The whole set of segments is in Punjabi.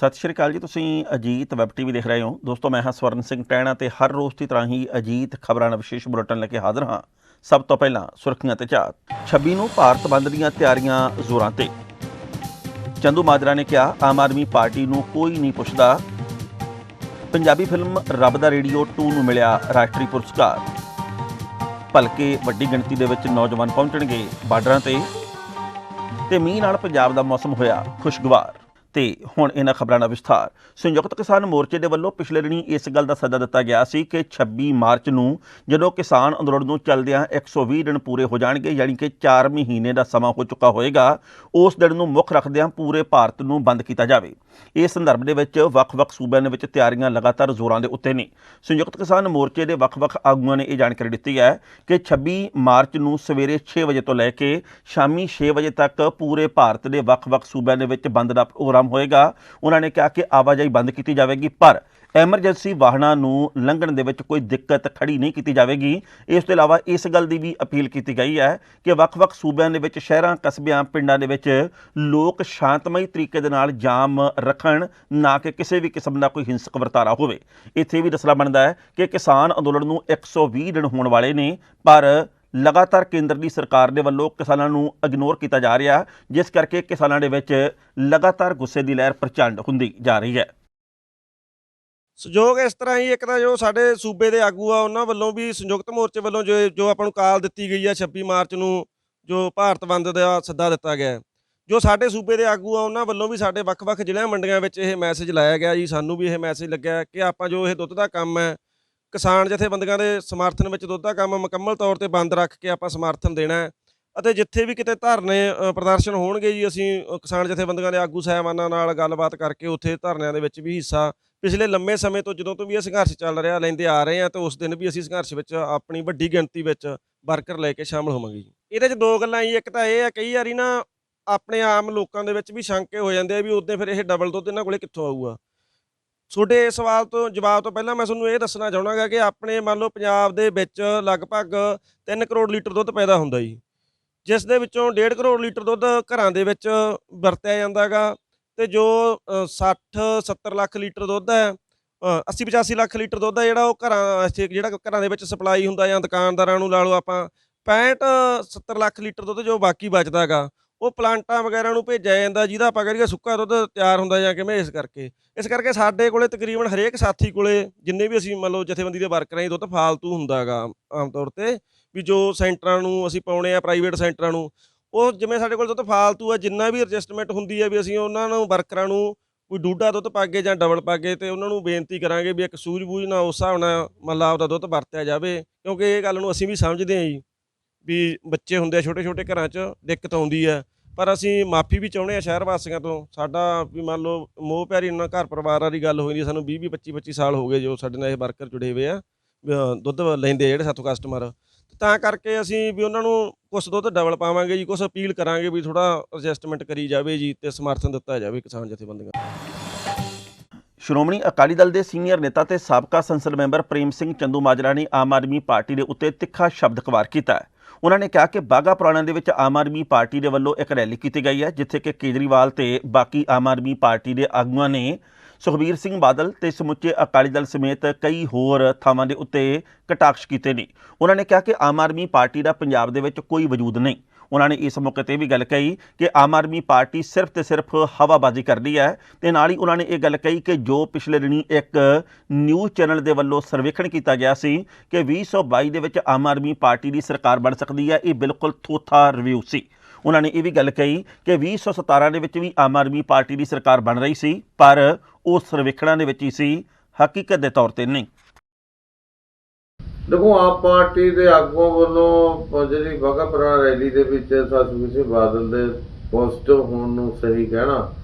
सत श्री अकाल जी। तुसीं अजीत वैब टीवी देख रहे हो। दोस्तों मैं हाँ स्वर्ण सिंह टैणा ते हर रोज़ की तरह ही अजीत खबरां ਦਾ विशेष बुलेटिन लेके हाज़र हाँ। सब तो पहला सुर्खियां ते ਝਾਤ। 26 ਨੂੰ ਭਾਰਤ ਬੰਦ ਦੀਆਂ ਤਿਆਰੀਆਂ ਜ਼ੋਰਾਂ ਤੇ। ਚੰਦੂ ਮਾਜਰਾ ਨੇ ਕਿਹਾ ਆਮ ਆਦਮੀ ਪਾਰਟੀ ਨੂੰ ਕੋਈ ਨਹੀਂ ਪੁੱਛਦਾ। ਪੰਜਾਬੀ ਫਿਲਮ ਰੱਬ ਦਾ ਰੇਡੀਓ 2 ਨੂੰ ਮਿਲਿਆ ਰਾਸ਼ਟਰੀ ਪੁਰਸਕਾਰ। ਭਲਕੇ ਵੱਡੀ ਗਿਣਤੀ ਦੇ ਵਿੱਚ ਨੌਜਵਾਨ ਪਹੁੰਚਣਗੇ ਬਾਰਡਰਾਂ ਤੇ ਮੀਂਹ ਨਾਲ ਪੰਜਾਬ ਦਾ ਮੌਸਮ ਹੋਇਆ ਖੁਸ਼ਗਵਾਰ। ਤੇ ਹੁਣ ਇਹਨਾਂ ਖਬਰਾਂ ਦਾ ਵਿਸਥਾਰ। ਸੰਯੁਕਤ ਕਿਸਾਨ ਮੋਰਚੇ ਦੇ ਵੱਲੋਂ ਪਿਛਲੇ ਦਿਨੀ ਇਸ ਗੱਲ ਦਾ ਸੱਦਾ ਦਿੱਤਾ ਗਿਆ ਸੀ ਕਿ 26 ਮਾਰਚ ਨੂੰ ਜਦੋਂ ਕਿਸਾਨ ਅੰਦੋਲਨ ਨੂੰ ਚੱਲਦਿਆਂ 120 ਦਿਨ ਪੂਰੇ ਹੋ ਜਾਣਗੇ, ਯਾਨੀ ਕਿ 4 ਮਹੀਨੇ ਦਾ ਸਮਾਂ ਹੋ ਚੁੱਕਾ ਹੋਏਗਾ, ਉਸ ਦਿਨ ਨੂੰ ਮੁੱਖ ਰੱਖਦਿਆਂ ਪੂਰੇ ਭਾਰਤ ਨੂੰ ਬੰਦ ਕੀਤਾ ਜਾਵੇ। ਇਸ ਸੰਦਰਭ ਦੇ ਵਿੱਚ ਵੱਖ-ਵੱਖ ਸੂਬਿਆਂ ਦੇ ਵਿੱਚ ਤਿਆਰੀਆਂ ਲਗਾਤਾਰ ਜ਼ੋਰਾਂ ਦੇ ਉੱਤੇ ਨੇ। ਸੰਯੁਕਤ ਕਿਸਾਨ ਮੋਰਚੇ ਦੇ ਵੱਖ-ਵੱਖ ਆਗੂਆਂ ਨੇ ਇਹ ਜਾਣਕਾਰੀ ਦਿੱਤੀ ਹੈ ਕਿ 26 ਮਾਰਚ ਨੂੰ ਸਵੇਰੇ 6 ਵਜੇ ਤੋਂ ਲੈ ਕੇ ਸ਼ਾਮੀ 6 ਵਜੇ ਤੱਕ ਪੂਰੇ ਭਾਰਤ ਦੇ ਵੱਖ-ਵੱਖ ਸੂਬਿਆਂ ਦੇ ਵਿੱਚ ਬੰਦ ਦਾ ਪ੍ਰੋਗਰਾਮ ਹੋਏਗਾ। ਉਹਨਾਂ ਨੇ ਕਿਹਾ ਕਿ ਆਵਾਜਾਈ ਬੰਦ ਕੀਤੀ ਜਾਵੇਗੀ, ਪਰ ਐਮਰਜੈਂਸੀ ਵਾਹਨਾਂ ਨੂੰ ਲੰਘਣ ਦੇ ਵਿੱਚ ਕੋਈ ਦਿੱਕਤ ਖੜੀ ਨਹੀਂ ਕੀਤੀ ਜਾਵੇਗੀ। ਇਸ ਤੋਂ ਇਲਾਵਾ ਇਸ ਗੱਲ ਦੀ ਵੀ ਅਪੀਲ ਕੀਤੀ ਗਈ ਹੈ ਕਿ ਵੱਖ-ਵੱਖ ਸੂਬਿਆਂ ਦੇ ਵਿੱਚ ਸ਼ਹਿਰਾਂ, ਕਸਬਿਆਂ, ਪਿੰਡਾਂ ਦੇ ਵਿੱਚ ਲੋਕ ਸ਼ਾਂਤਮਈ ਤਰੀਕੇ ਦੇ ਨਾਲ ਜਾਮ ਰੱਖਣ, ਨਾ ਕਿ ਕਿਸੇ ਵੀ ਕਿਸਮ ਦਾ ਕੋਈ ਹਿੰਸਕ ਵਰਤਾਰਾ ਹੋਵੇ। ਇੱਥੇ ਵੀ ਦੱਸਣਾ ਬਣਦਾ ਹੈ ਕਿ ਕਿਸਾਨ ਅੰਦੋਲਨ ਨੂੰ 120 ਦਿਨ ਹੋਣ ਵਾਲੇ ਨੇ, ਪਰ ਲਗਾਤਾਰ ਕੇਂਦਰ ਦੀ ਸਰਕਾਰ ਦੇ ਵੱਲੋਂ ਕਿਸਾਨਾਂ ਨੂੰ ਇਗਨੋਰ ਕੀਤਾ ਜਾ ਰਿਹਾ, ਜਿਸ ਕਰਕੇ ਕਿਸਾਨਾਂ ਦੇ ਵਿੱਚ ਲਗਾਤਾਰ ਗੁੱਸੇ ਦੀ ਲਹਿਰ ਪ੍ਰਚੰਡ ਹੁੰਦੀ ਜਾ ਰਹੀ ਹੈ। ਸਹਿਯੋਗ ਇਸ ਤਰ੍ਹਾਂ ਹੀ ਇੱਕ ਤਾਂ ਜੋ ਸਾਡੇ ਸੂਬੇ ਦੇ ਆਗੂ ਆ ਉਹਨਾਂ ਵੱਲੋਂ ਵੀ ਸੰਯੁਕਤ ਮੋਰਚੇ ਵੱਲੋਂ ਜੋ ਆਪਾਂ ਨੂੰ ਕਾਲ ਦਿੱਤੀ ਗਈ ਆ 26 ਮਾਰਚ ਨੂੰ ਜੋ ਭਾਰਤ ਬੰਦ ਦਾ ਸੱਦਾ ਦਿੱਤਾ ਗਿਆ। ਜੋ ਸਾਡੇ ਸੂਬੇ ਦੇ ਆਗੂ ਆ ਉਹਨਾਂ ਵੱਲੋਂ ਵੀ ਸਾਡੇ ਵੱਖ-ਵੱਖ ਜ਼ਿਲ੍ਹਿਆਂ ਮੰਡੀਆਂ ਵਿੱਚ ਇਹ ਮੈਸੇਜ ਲਾਇਆ ਗਿਆ ਜੀ। ਸਾਨੂੰ ਵੀ ਇਹ ਮੈਸੇਜ ਲੱਗਿਆ ਕਿ ਆਪਾਂ ਜੋ ਇਹ ਦੁੱਧ ਦਾ ਕੰਮ ਹੈ, ਕਿਸਾਨ ਜਥੇਬੰਦੀਆਂ ਦੇ ਸਮਰਥਨ ਵਿੱਚ ਦੁੱਧ ਦਾ ਕੰਮ ਮੁਕੰਮਲ ਤੌਰ ਤੇ ਬੰਦ ਰੱਖ ਕੇ ਆਪਾਂ ਸਮਰਥਨ ਦੇਣਾ ਹੈ। ਅਤੇ ਜਿੱਥੇ ਵੀ ਕਿਤੇ ਧਰਨੇ ਪ੍ਰਦਰਸ਼ਨ ਹੋਣਗੇ ਜੀ, ਅਸੀਂ ਕਿਸਾਨ ਜਥੇਬੰਦੀਆਂ ਦੇ ਆਗੂ ਸਾਹਿਬਾਨਾਂ ਨਾਲ ਗੱਲਬਾਤ ਕਰਕੇ ਉੱਥੇ ਧਰਨਿਆਂ ਦੇ ਵਿੱਚ ਵੀ ਹਿੱਸਾ ਪਿਛਲੇ ਲੰਮੇ ਸਮੇਂ ਤੋਂ ਜਦੋਂ ਤੋਂ ਵੀ ਇਹ ਸੰਘਰਸ਼ ਚੱਲ ਰਿਹਾ ਲੈਂਦੇ ਆ ਰਹੇ ਹਾਂ, ਤੇ ਉਸ ਦਿਨ ਵੀ ਅਸੀਂ ਸੰਘਰਸ਼ ਵਿੱਚ ਆਪਣੀ ਵੱਡੀ ਗਿਣਤੀ ਵਿੱਚ ਵਰਕਰ ਲੈ ਕੇ ਸ਼ਾਮਲ ਹੋਵਾਂਗੇ ਜੀ। ਇਹਦੇ 'ਚ ਦੋ ਗੱਲਾਂ ਜੀ, ਇੱਕ ਤਾਂ ਇਹ ਹੈ ਕਈ ਵਾਰੀ ਨਾ ਆਪਣੇ ਆਮ ਲੋਕਾਂ ਦੇ ਵਿੱਚ ਵੀ ਸ਼ੰਕੇ ਹੋ ਜਾਂਦੇ ਆ ਵੀ ਉੱਦਾਂ ਫਿਰ ਇਹ ਡਬਲ ਦੁੱਧ ਇਹਨਾਂ ਕੋਲੇ ਕਿੱਥੋਂ ਆਊਗਾ। ਤੁਹਾਡੇ ਇਸ ਸਵਾਲ ਤੋਂ ਜਵਾਬ ਤੋਂ ਪਹਿਲਾਂ ਮੈਂ ਤੁਹਾਨੂੰ ਇਹ ਦੱਸਣਾ ਚਾਹੁੰਦਾ ਕਿ ਆਪਣੇ ਮੰਨ ਲਓ ਪੰਜਾਬ ਦੇ ਵਿੱਚ ਲਗਭਗ 3 ਕਰੋੜ ਲੀਟਰ ਦੁੱਧ ਪੈਦਾ ਹੁੰਦਾ ਜੀ, ਜਿਸ ਦੇ ਵਿੱਚੋਂ 1.5 ਕਰੋੜ ਲੀਟਰ ਦੁੱਧ ਘਰਾਂ ਦੇ ਵਿੱਚ ਵਰਤਿਆ ਜਾਂਦਾ ਗਾ, ਤੇ ਜੋ 60-70 ਲੱਖ ਲੀਟਰ ਦੁੱਧ ਹੈ, 80-85 ਲੱਖ ਲੀਟਰ ਦੁੱਧ ਹੈ ਜਿਹੜਾ ਉਹ ਘਰਾਂ ਦੇ ਵਿੱਚ ਸਪਲਾਈ ਹੁੰਦਾ ਜਾਂ ਦੁਕਾਨਦਾਰਾਂ ਨੂੰ ਲਾ ਲਓ ਆਪਾਂ, 65-70 ਲੱਖ ਲੀਟਰ ਦੁੱਧ ਜੋ ਬਾਕੀ ਬਚਦਾ ਗਾ ਉਹ ਪਲਾਂਟਾਂ ਵਗੈਰਾ ਨੂੰ ਭੇਜਿਆ ਜਾਂਦਾ, ਜਿਹਦਾ ਆਪਾਂ ਕਰੀਏ ਸੁੱਕਾ ਦੁੱਧ ਤਿਆਰ ਹੁੰਦਾ ਜਾਂ ਕਿਵੇਂ। ਇਸ ਕਰਕੇ ਸਾਡੇ ਕੋਲੇ ਤਕਰੀਬਨ ਹਰੇਕ ਸਾਥੀ ਕੋਲੇ ਜਿੰਨੇ ਵੀ ਅਸੀਂ ਮੰਨ ਲਓ ਜਥੇਬੰਦੀ ਦੇ ਵਰਕਰਾਂ ਦੁੱਧ ਫਾਲਤੂ ਹੁੰਦਾ ਗਾ ਆਮ ਤੌਰ ਤੇ, ਵੀ ਜੋ ਸੈਂਟਰਾਂ ਨੂੰ ਅਸੀਂ ਪਾਉਣੇ ਆ ਪ੍ਰਾਈਵੇਟ ਸੈਂਟਰਾਂ ਨੂੰ, ਉਹ ਜਿਵੇਂ ਸਾਡੇ ਕੋਲ ਦੁੱਧ ਫਾਲਤੂ ਆ, ਜਿੰਨਾ ਵੀ ਰਜਿਸਟਰਮੈਂਟ ਹੁੰਦੀ ਹੈ ਵੀ ਅਸੀਂ ਉਹਨਾਂ ਨੂੰ ਵਰਕਰਾਂ ਨੂੰ ਕੋਈ ਡੂਡਾ ਦੁੱਧ ਪਾ ਕੇ ਜਾਂ ਡਬਲ ਪਾ ਕੇ, ਤੇ ਉਹਨਾਂ ਨੂੰ ਬੇਨਤੀ ਕਰਾਂਗੇ ਵੀ ਇੱਕ ਸੂਝ-ਬੂਝ ਨਾਲ ਉਸ ਹਿਸਾਬ ਨਾਲ ਮਤਲਬ ਆਪਦਾ ਦੁੱਧ ਵਰਤਿਆ ਜਾਵੇ, ਕਿਉਂਕਿ ਇਹ ਗੱਲ ਨੂੰ ਅਸੀਂ ਵੀ ਸਮਝਦੇ ਹਾਂ ਜੀ ਵੀ ਬੱਚੇ ਹੁੰਦੇ ਆ ਛੋਟੇ-ਛੋਟੇ ਘਰਾਂ 'ਚ ਦਿੱਕਤ ਆਉਂਦੀ ਹੈ। ਪਰ ਅਸੀਂ ਮਾਫੀ ਵੀ ਚਾਹੁੰਦੇ ਹਾਂ ਸ਼ਹਿਰ ਵਾਸੀਆਂ ਤੋਂ। ਸਾਡਾ ਵੀ ਮੰਨ ਲਓ ਮੋਹ ਪਿਆਰੀ ਨਾਲ ਘਰ ਪਰਿਵਾਰਾਂ ਦੀ ਗੱਲ ਹੋ ਜਾਂਦੀ, ਸਾਨੂੰ 20-20 25-25 ਸਾਲ ਹੋ ਗਏ ਜੋ ਸਾਡੇ ਨਾਲ ਇਹ ਵਰਕਰ ਜੁੜੇ ਹੋਏ ਆ, ਦੁੱਧ ਲੈਂਦੇ ਜਿਹੜੇ ਸਾਥੋਂ ਕਸਟਮਰ, ਤਾਂ ਕਰਕੇ ਅਸੀਂ ਵੀ ਉਹਨਾਂ ਨੂੰ ਕੁਛ ਦੁੱਧ ਡਬਲ ਪਾਵਾਂਗੇ ਜੀ, ਕੁਛ ਅਪੀਲ ਕਰਾਂਗੇ ਵੀ ਥੋੜ੍ਹਾ ਐਡਜਸਟਮੈਂਟ ਕਰੀ ਜਾਵੇ ਜੀ, ਤੇ ਸਮਰਥਨ ਦਿੱਤਾ ਜਾਵੇ ਕਿਸਾਨ ਜਥੇਬੰਦੀਆਂ। ਸ਼੍ਰੋਮਣੀ ਅਕਾਲੀ ਦਲ ਦੇ ਸੀਨੀਅਰ ਨੇਤਾ ਤੇ ਸਾਬਕਾ ਸੰਸਦ ਮੈਂਬਰ ਪ੍ਰੇਮ ਸਿੰਘ ਚੰਦੂ ਮਾਜਰਾ ਨੇ ਆਮ ਆਦਮੀ ਪਾਰਟੀ ਦੇ ਉੱਤੇ ਤਿੱਖਾ ਸ਼ਬਦ-ਖਵਾਰ ਕੀਤਾ ਹੈ। ਉਹਨਾਂ ਨੇ ਕਿਹਾ ਕਿ ਬਾਘਾ ਪੁਰਾਣਾ ਦੇ ਵਿੱਚ ਆਮ ਆਦਮੀ ਪਾਰਟੀ ਦੇ ਵੱਲੋਂ ਇੱਕ ਰੈਲੀ ਕੀਤੀ ਗਈ ਹੈ, ਜਿੱਥੇ ਕਿ ਕੇਜਰੀਵਾਲ ਤੇ ਬਾਕੀ ਆਮ ਆਦਮੀ ਪਾਰਟੀ ਦੇ ਆਗੂਆਂ ਨੇ ਸੁਖਬੀਰ ਸਿੰਘ ਬਾਦਲ ਤੇ ਸਮੁੱਚੇ ਅਕਾਲੀ ਦਲ ਸਮੇਤ ਕਈ ਹੋਰ ਥਾਵਾਂ ਦੇ ਉੱਤੇ ਕਟਾਖਸ਼ ਕੀਤੇ ਨੇ। ਉਹਨਾਂ ਨੇ ਕਿਹਾ ਕਿ ਆਮ ਆਦਮੀ ਪਾਰਟੀ ਦਾ ਪੰਜਾਬ ਦੇ ਵਿੱਚ ਕੋਈ ਵਜੂਦ ਨਹੀਂ। ਉਹਨਾਂ ਨੇ ਇਸ ਮੌਕੇ 'ਤੇ ਵੀ ਗੱਲ ਕਹੀ ਕਿ ਆਮ ਆਦਮੀ ਪਾਰਟੀ ਸਿਰਫ ਤੇ ਸਿਰਫ ਹਵਾਬਾਜ਼ੀ ਕਰਦੀ ਹੈ, ਤੇ ਨਾਲ ਹੀ ਉਹਨਾਂ ਨੇ ਇਹ ਗੱਲ ਕਹੀ ਕਿ ਜੋ ਪਿਛਲੇ ਦਿਨੀ ਇੱਕ ਨਿਊਜ਼ ਚੈਨਲ ਦੇ ਵੱਲੋਂ ਸਰਵੇਖਣ ਕੀਤਾ ਗਿਆ ਸੀ ਕਿ 2022 ਦੇ ਵਿੱਚ ਆਮ ਆਦਮੀ ਪਾਰਟੀ ਦੀ ਸਰਕਾਰ ਬਣ ਸਕਦੀ ਹੈ, ਇਹ ਬਿਲਕੁਲ ਥੋਥਾ ਰਿਵਿਊ ਸੀ। ਉਹਨਾਂ ਨੇ ਇਹ ਵੀ ਗੱਲ ਕਹੀ ਕਿ 2017 ਦੇ ਵਿੱਚ ਵੀ ਆਮ ਆਦਮੀ ਪਾਰਟੀ ਦੀ ਸਰਕਾਰ ਬਣ ਰਹੀ ਸੀ, ਪਰ ਉਹ ਸਰਵੇਖਣਾਂ ਦੇ ਵਿੱਚ ਹੀ ਸੀ, ਹਕੀਕਤ ਦੇ ਤੌਰ 'ਤੇ ਨਹੀਂ। देखो आप पार्टी के आगुओं वालों जी बाघा पुराना रैली के सुखबीर सिंह बादल के पॉजिटिव होने नूं सही कहना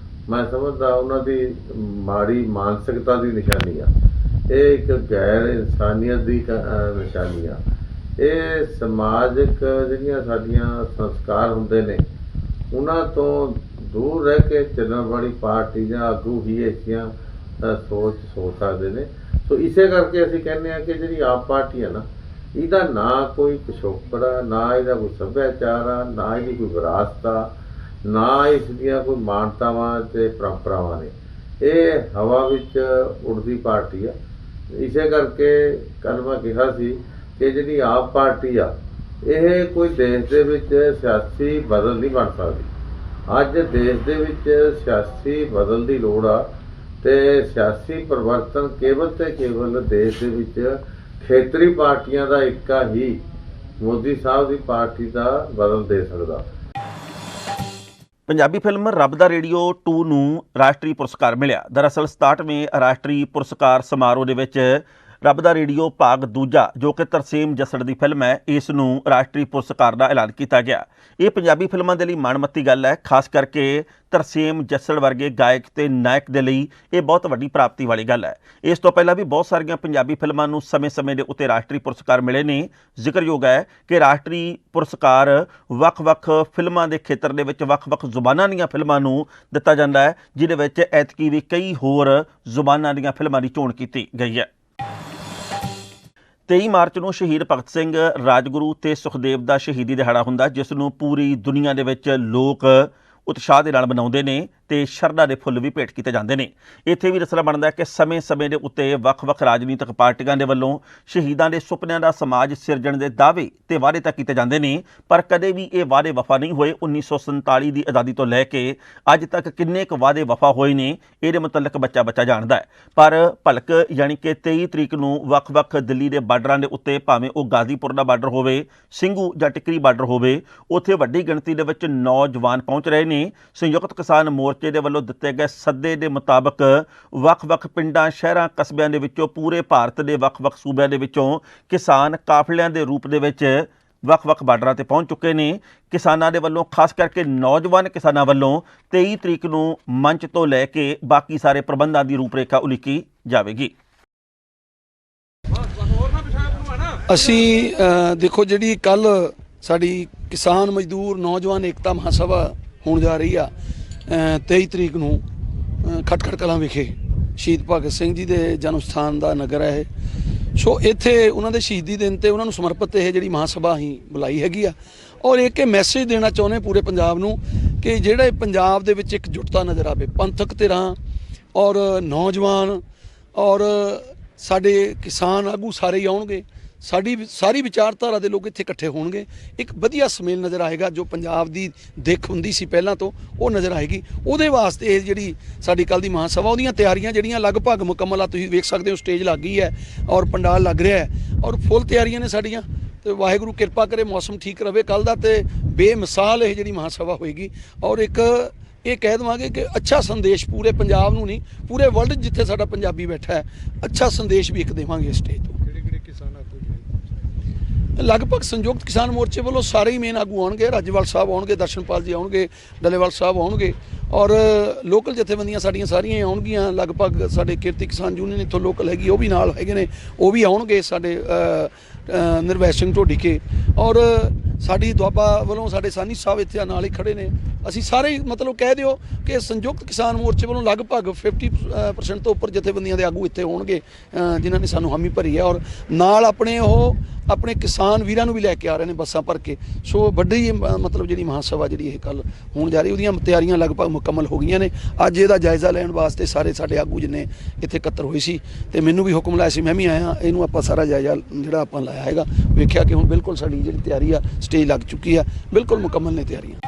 मैं समझदा उन्होंने माड़ी मानसिकता की निशानी आ। ये एक गैर इंसानियत की निशानी आ। ये समाजिक जिहड़ियां साडियां संस्कार हुंदे ने उन्हां तो दूर रह के चलण वाली पार्टी जां आगू ही ऐसियां सोच सकते हैं। तो इसे करके असीं कहने कि जी आप पार्टी है ना, इहदा ना कोई पिछोकड़ आ, ना इहदा कोई सभ्याचार आ, ना इहदी कोई विरासत आ, ना इस दियां कोई मानतावां ते परंपरावां ने। ਇਹ ਹਵਾ ਵਿੱਚ ਉੜਦੀ ਪਾਰਟੀ ਆ। ਇਸੇ ਕਰਕੇ ਕੱਲ੍ਹ ਮੈਂ ਕਿਹਾ ਸੀ ਕਿ ਜਿਹੜੀ ਆਪ ਪਾਰਟੀ ਆ ਇਹ ਕੋਈ ਦੇਸ਼ ਦੇ ਵਿੱਚ ਸਿਆਸੀ ਬਦਲ ਨਹੀਂ ਬਣ ਸਕਦੀ। ਅੱਜ ਦੇਸ਼ ਦੇ ਵਿੱਚ ਸਿਆਸੀ ਬਦਲ ਦੀ ਲੋੜ ਆ ਤੇ ਸਿਆਸੀ ਪਰਿਵਰਤਨ ਕੇਵਲ ਤੇ ਕੇਵਲ ਦੇਸ਼ ਦੇ ਵਿੱਚ ਖੇਤਰੀ ਪਾਰਟੀਆਂ ਦਾ ਇੱਕਾ ਹੀ ਮੋਦੀ ਸਾਹਿਬ ਦੀ ਪਾਰਟੀ ਦਾ ਬਦਲ ਦੇ ਸਕਦਾ। ਪੰਜਾਬੀ ਫਿਲਮ ਰੱਬ ਦਾ ਰੇਡੀਓ 2 ਨੂੰ ਰਾਸ਼ਟਰੀ ਪੁਰਸਕਾਰ ਮਿਲਿਆ। ਦਰਅਸਲ 67ਵੇਂ ਰਾਸ਼ਟਰੀ ਪੁਰਸਕਾਰ ਸਮਾਰੋਹ ਦੇ ਵਿੱਚ ਰੱਬ ਦਾ ਰੇਡੀਓ ਭਾਗ ਦੂਜਾ ਜੋ ਕਿ ਤਰਸੇਮ ਜੱਸੜ ਦੀ ਫਿਲਮ ਹੈ, ਇਸ ਨੂੰ ਰਾਸ਼ਟਰੀ ਪੁਰਸਕਾਰ ਦਾ ਐਲਾਨ ਕੀਤਾ ਗਿਆ। ਇਹ ਪੰਜਾਬੀ ਫਿਲਮਾਂ ਦੇ ਲਈ ਮਾਣਮੱਤੀ ਗੱਲ ਹੈ, ਖਾਸ ਕਰਕੇ ਤਰਸੇਮ ਜੱਸੜ ਵਰਗੇ ਗਾਇਕ ਤੇ ਨਾਇਕ ਦੇ ਲਈ ਇਹ ਬਹੁਤ ਵੱਡੀ ਪ੍ਰਾਪਤੀ ਵਾਲੀ ਗੱਲ ਹੈ। ਇਸ ਤੋਂ ਪਹਿਲਾਂ ਵੀ ਬਹੁਤ ਸਾਰੀਆਂ ਪੰਜਾਬੀ ਫਿਲਮਾਂ ਨੂੰ ਸਮੇਂ-ਸਮੇਂ ਦੇ ਉੱਤੇ ਰਾਸ਼ਟਰੀ ਪੁਰਸਕਾਰ ਮਿਲੇ ਨੇ। ਜ਼ਿਕਰਯੋਗ ਹੈ ਕਿ ਰਾਸ਼ਟਰੀ ਪੁਰਸਕਾਰ ਵੱਖ-ਵੱਖ ਫਿਲਮਾਂ ਦੇ ਖੇਤਰ ਦੇ ਵਿੱਚ ਵੱਖ-ਵੱਖ ਜ਼ੁਬਾਨਾਂ ਦੀਆਂ ਫਿਲਮਾਂ ਨੂੰ ਦਿੱਤਾ ਜਾਂਦਾ ਹੈ, ਜਿਹਦੇ ਵਿੱਚ ਐਤਕੀ ਵੀ ਕਈ ਹੋਰ ਜ਼ੁਬਾਨਾਂ ਦੀਆਂ ਫਿਲਮਾਂ ਦੀ ਚੋਣ ਕੀਤੀ ਗਈ ਹੈ। 23 ਮਾਰਚ ਨੂੰ ਸ਼ਹੀਦ ਭਗਤ ਸਿੰਘ, ਰਾਜਗੁਰੂ ਤੇ ਸੁਖਦੇਵ ਦਾ ਸ਼ਹੀਦੀ ਦਿਹਾੜਾ ਹੁੰਦਾ, ਜਿਸ ਨੂੰ ਪੂਰੀ ਦੁਨੀਆ ਦੇ ਵਿੱਚ ਲੋਕ ਉਤਸ਼ਾਹ ਦੇ ਨਾਲ ਮਨਾਉਂਦੇ ਨੇ ਤੇ ਸ਼ਰਧਾ ਦੇ ਫੁੱਲ ਵੀ ਭੇਟ ਕੀਤੇ ਜਾਂਦੇ ਨੇ। ਇੱਥੇ ਵੀ ਰਸਲਾ ਬਣਦਾ ਕਿ ਸਮੇਂ-ਸਮੇਂ ਦੇ ਉੱਤੇ ਵੱਖ-ਵੱਖ ਰਾਜਨੀਤਿਕ ਪਾਰਟੀਆਂ ਦੇ ਵੱਲੋਂ ਸ਼ਹੀਦਾਂ ਦੇ ਸੁਪਨਿਆਂ ਦਾ ਸਮਾਜ ਸਿਰਜਣ ਦੇ ਦਾਅਵੇ ਤੇ ਵਾਅਦੇ ਤਾਂ ਕੀਤੇ ਜਾਂਦੇ ਨੇ, ਪਰ ਕਦੇ ਵੀ ਇਹ ਵਾਅਦੇ ਵਫਾ ਨਹੀਂ ਹੋਏ। 1947 ਦੀ ਆਜ਼ਾਦੀ ਤੋਂ ਲੈ ਕੇ ਅੱਜ ਤੱਕ ਕਿੰਨੇ ਕੁ ਵਾਅਦੇ ਵਫਾ ਹੋਏ ਨੇ, ਇਹਦੇ ਮੁਤਲਕ ਬੱਚਾ ਜਾਣਦਾ ਹੈ। ਪਰ ਭਲਕ ਯਾਨੀ ਕਿ 23 ਤਰੀਕ ਨੂੰ ਵੱਖ-ਵੱਖ ਦਿੱਲੀ ਦੇ ਬਾਰਡਰਾਂ ਦੇ ਉੱਤੇ, ਭਾਵੇਂ ਉਹ ਗਾਜ਼ੀਪੁਰ ਦਾ ਬਾਰਡਰ ਹੋਵੇ, ਸਿੰਘੂ ਜਾਂ ਟਿਕਰੀ ਬਾਰਡਰ ਹੋਵੇ, ਉੱਥੇ ਵੱਡੀ ਗਿਣਤੀ ਦੇ ਵਿੱਚ ਨੌਜਵਾਨ ਪਹੁੰਚ ਰਹੇ ਨੇ। ਸੰਯੁਕਤ ਕਿਸਾਨ ਮੋਰਚੇ ਦੇ ਵੱਲੋਂ ਦਿੱਤੇ ਗਏ ਸੱਦੇ ਦੇ ਮੁਤਾਬਕ ਵੱਖ-ਵੱਖ ਪਿੰਡਾਂ, ਸ਼ਹਿਰਾਂ, ਕਸਬਿਆਂ ਦੇ ਵਿੱਚੋਂ, ਪੂਰੇ ਭਾਰਤ ਦੇ ਵੱਖ-ਵੱਖ ਸੂਬਿਆਂ ਦੇ ਵਿੱਚੋਂ ਕਿਸਾਨ ਕਾਫਲਿਆਂ ਦੇ ਰੂਪ ਦੇ ਵਿੱਚ ਵੱਖ-ਵੱਖ ਬਾਰਡਰਾਂ ਤੇ ਪਹੁੰਚ ਚੁੱਕੇ ਨੇ। ਕਿਸਾਨਾਂ ਦੇ ਵੱਲੋਂ, ਖਾਸ ਕਰਕੇ ਨੌਜਵਾਨ ਕਿਸਾਨਾਂ ਵੱਲੋਂ 23 ਤਰੀਕ ਨੂੰ ਮੰਚ ਤੋਂ ਲੈ ਕੇ ਬਾਕੀ ਸਾਰੇ ਪ੍ਰਬੰਧਾਂ ਦੀ ਰੂਪਰੇਖਾ ਉਲੀਕੀ ਜਾਵੇਗੀ। ਅਸੀਂ ਦੇਖੋ, ਜਿਹੜੀ ਕੱਲ ਸਾਡੀ ਕਿਸਾਨ ਮਜ਼ਦੂਰ ਨੌਜਵਾਨ ਏਕਤਾ ਮਹਾਸਭਾ ਹੋਣ ਜਾ ਰਹੀ ਆ 23 ਤਰੀਕ ਨੂੰ ਖਟਖੜ ਕਲਾਂ ਵਿਖੇ, ਸ਼ਹੀਦ ਭਗਤ ਸਿੰਘ ਜੀ ਦੇ ਜਨਮ ਸਥਾਨ ਦਾ ਨਗਰ ਹੈ ਇਹ। ਸੋ ਇੱਥੇ ਉਹਨਾਂ ਦੇ ਸ਼ਹੀਦੀ ਦਿਨ ਤੇ ਉਹਨਾਂ ਨੂੰ ਸਮਰਪਿਤ ਇਹ ਜਿਹੜੀ ਮਹਾਸਭਾ ਅਸੀਂ ਬੁਲਾਈ ਹੈਗੀ ਆ, ਔਰ ਇੱਕ ਮੈਸੇਜ ਦੇਣਾ ਚਾਹੁੰਦੇ ਪੂਰੇ ਪੰਜਾਬ ਨੂੰ ਕਿ ਜਿਹੜੇ ਪੰਜਾਬ ਦੇ ਵਿੱਚ ਇੱਕ ਜੁਟਤਾ ਨਜ਼ਰ ਆਵੇ, ਪੰਥਕ ਧਿਰਾਂ ਔਰ ਨੌਜਵਾਨ ਔਰ ਸਾਡੇ ਕਿਸਾਨ ਆਗੂ ਸਾਰੇ ਹੀ ਆਉਣਗੇ, ਸਾਡੀ ਸਾਰੀ ਵਿਚਾਰਧਾਰਾ ਦੇ ਲੋਕ ਇੱਥੇ ਇਕੱਠੇ ਹੋਣਗੇ। ਇੱਕ ਵਧੀਆ ਸਮੇਲ ਨਜ਼ਰ ਆਏਗਾ, ਜੋ ਪੰਜਾਬ ਦੀ ਦਿੱਖ ਹੁੰਦੀ ਸੀ ਪਹਿਲਾਂ ਤੋਂ ਉਹ ਨਜ਼ਰ ਆਏਗੀ। ਉਹਦੇ ਵਾਸਤੇ ਇਹ ਜਿਹੜੀ ਸਾਡੀ ਕੱਲ੍ਹ ਦੀ ਮਹਾਸਭਾ, ਉਹਦੀਆਂ ਤਿਆਰੀਆਂ ਜਿਹੜੀਆਂ ਲਗਭਗ ਮੁਕੰਮਲ ਆ, ਤੁਸੀਂ ਵੇਖ ਸਕਦੇ ਹੋ ਸਟੇਜ ਲੱਗ ਗਈ ਹੈ ਔਰ ਪੰਡਾਲ ਲੱਗ ਰਿਹਾ ਹੈ ਔਰ ਫੁੱਲ ਤਿਆਰੀਆਂ ਨੇ ਸਾਡੀਆਂ। ਤੇ ਵਾਹਿਗੁਰੂ ਕਿਰਪਾ ਕਰੇ ਮੌਸਮ ਠੀਕ ਰਵੇ ਕੱਲ੍ਹ ਦਾ, ਤੇ ਬੇਮਿਸਾਲ ਇਹ ਜਿਹੜੀ ਮਹਾਸਭਾ ਹੋਏਗੀ। ਔਰ ਇੱਕ ਇਹ ਕਹਿ ਦੇਵਾਂਗੇ ਕਿ ਅੱਛਾ ਸੰਦੇਸ਼ ਪੂਰੇ ਪੰਜਾਬ ਨੂੰ ਨਹੀਂ, ਪੂਰੇ ਵਰਲਡ ਜਿੱਥੇ ਸਾਡਾ ਪੰਜਾਬੀ ਬੈਠਾ ਹੈ, ਅੱਛਾ ਸੰਦੇਸ਼ ਵੀ ਇੱਕ ਦੇਵਾਂਗੇ ਸਟੇਜ ਤੋਂ। ਲਗਭਗ ਸੰਯੁਕਤ ਕਿਸਾਨ ਮੋਰਚੇ ਵੱਲੋਂ ਸਾਰੇ ਹੀ ਮੇਨ ਆਗੂ ਆਉਣਗੇ। ਰਾਜੇਵਾਲ ਸਾਹਿਬ ਆਉਣਗੇ, ਦਰਸ਼ਨਪਾਲ ਜੀ ਆਉਣਗੇ, ਡੱਲੇਵਾਲ ਸਾਹਿਬ ਆਉਣਗੇ ਔਰ ਲੋਕਲ ਜਥੇਬੰਦੀਆਂ ਸਾਡੀਆਂ ਸਾਰੀਆਂ ਆਉਣਗੀਆਂ। ਲਗਭਗ ਸਾਡੇ ਕਿਰਤੀ ਕਿਸਾਨ ਯੂਨੀਅਨ ਇੱਥੋਂ ਲੋਕਲ ਹੈਗੀ, ਉਹ ਵੀ ਨਾਲ ਹੈਗੇ ਨੇ, ਉਹ ਵੀ ਆਉਣਗੇ। ਸਾਡੇ ਨਿਰਵੈਰ ਸਿੰਘ ਢੋਡੀਕੇ ਔਰ ਸਾਡੀ ਦੁਆਬਾ ਵੱਲੋਂ ਸਾਡੇ ਸਾਨੀ ਸਾਹਿਬ ਇੱਥੇ ਨਾਲ ਹੀ ਖੜੇ ਨੇ। ਅਸੀਂ ਸਾਰੇ ਮਤਲਬ ਕਹਿ ਦਿਓ ਕਿ ਸੰਯੁਕਤ ਕਿਸਾਨ ਮੋਰਚੇ ਵੱਲੋਂ ਲਗਭਗ 50% ਤੋਂ ਉੱਪਰ ਜਥੇਬੰਦੀਆਂ ਦੇ ਆਗੂ ਇੱਥੇ ਹੋਣਗੇ, ਜਿਨ੍ਹਾਂ ਨੇ ਸਾਨੂੰ ਹਾਮੀ ਭਰੀ ਹੈ ਔਰ ਨਾਲ ਆਪਣੇ ਕਿਸਾਨ ਵੀਰਾਂ ਨੂੰ ਵੀ ਲੈ ਕੇ ਆ ਰਹੇ ਨੇ ਬੱਸਾਂ ਭਰ ਕੇ। ਸੋ ਵੱਡੀ ਮਤਲਬ ਜਿਹੜੀ ਮਹਾਸਭਾ ਜਿਹੜੀ ਇਹ ਕੱਲ੍ਹ ਹੋਣ ਜਾ ਰਹੀ, ਉਹਦੀਆਂ ਤਿਆਰੀਆਂ ਲਗਭਗ ਮੁਕੰਮਲ ਹੋ ਗਈਆਂ ਨੇ। ਅੱਜ ਇਹਦਾ ਜਾਇਜ਼ਾ ਲੈਣ ਵਾਸਤੇ ਸਾਰੇ ਸਾਡੇ ਆਗੂ ਜਿੰਨੇ ਇੱਥੇ ਇਕੱਤਰ ਹੋਏ ਸੀ ਤੇ ਮੈਨੂੰ ਵੀ ਹੁਕਮ ਲਾਇਆ ਸੀ, ਮੈਂ ਵੀ ਆਇਆ। ਇਹਨੂੰ ਆਪਾਂ ਸਾਰਾ ਜਾਇਜ਼ਾ ਜਿਹੜਾ ਆਪਾਂ ਲਾਇਆ ਹੈਗਾ, ਵੇਖਿਆ ਕਿ ਹੁਣ ਬਿਲਕੁਲ ਸਾਡੀ ਜਿਹੜੀ ਤਿਆਰੀ ਆ, ਸਟੇਜ ਲੱਗ ਚੁੱਕੀ ਆ, ਬਿਲਕੁਲ ਮੁਕੰਮਲ ਨੇ ਤਿਆਰੀਆਂ।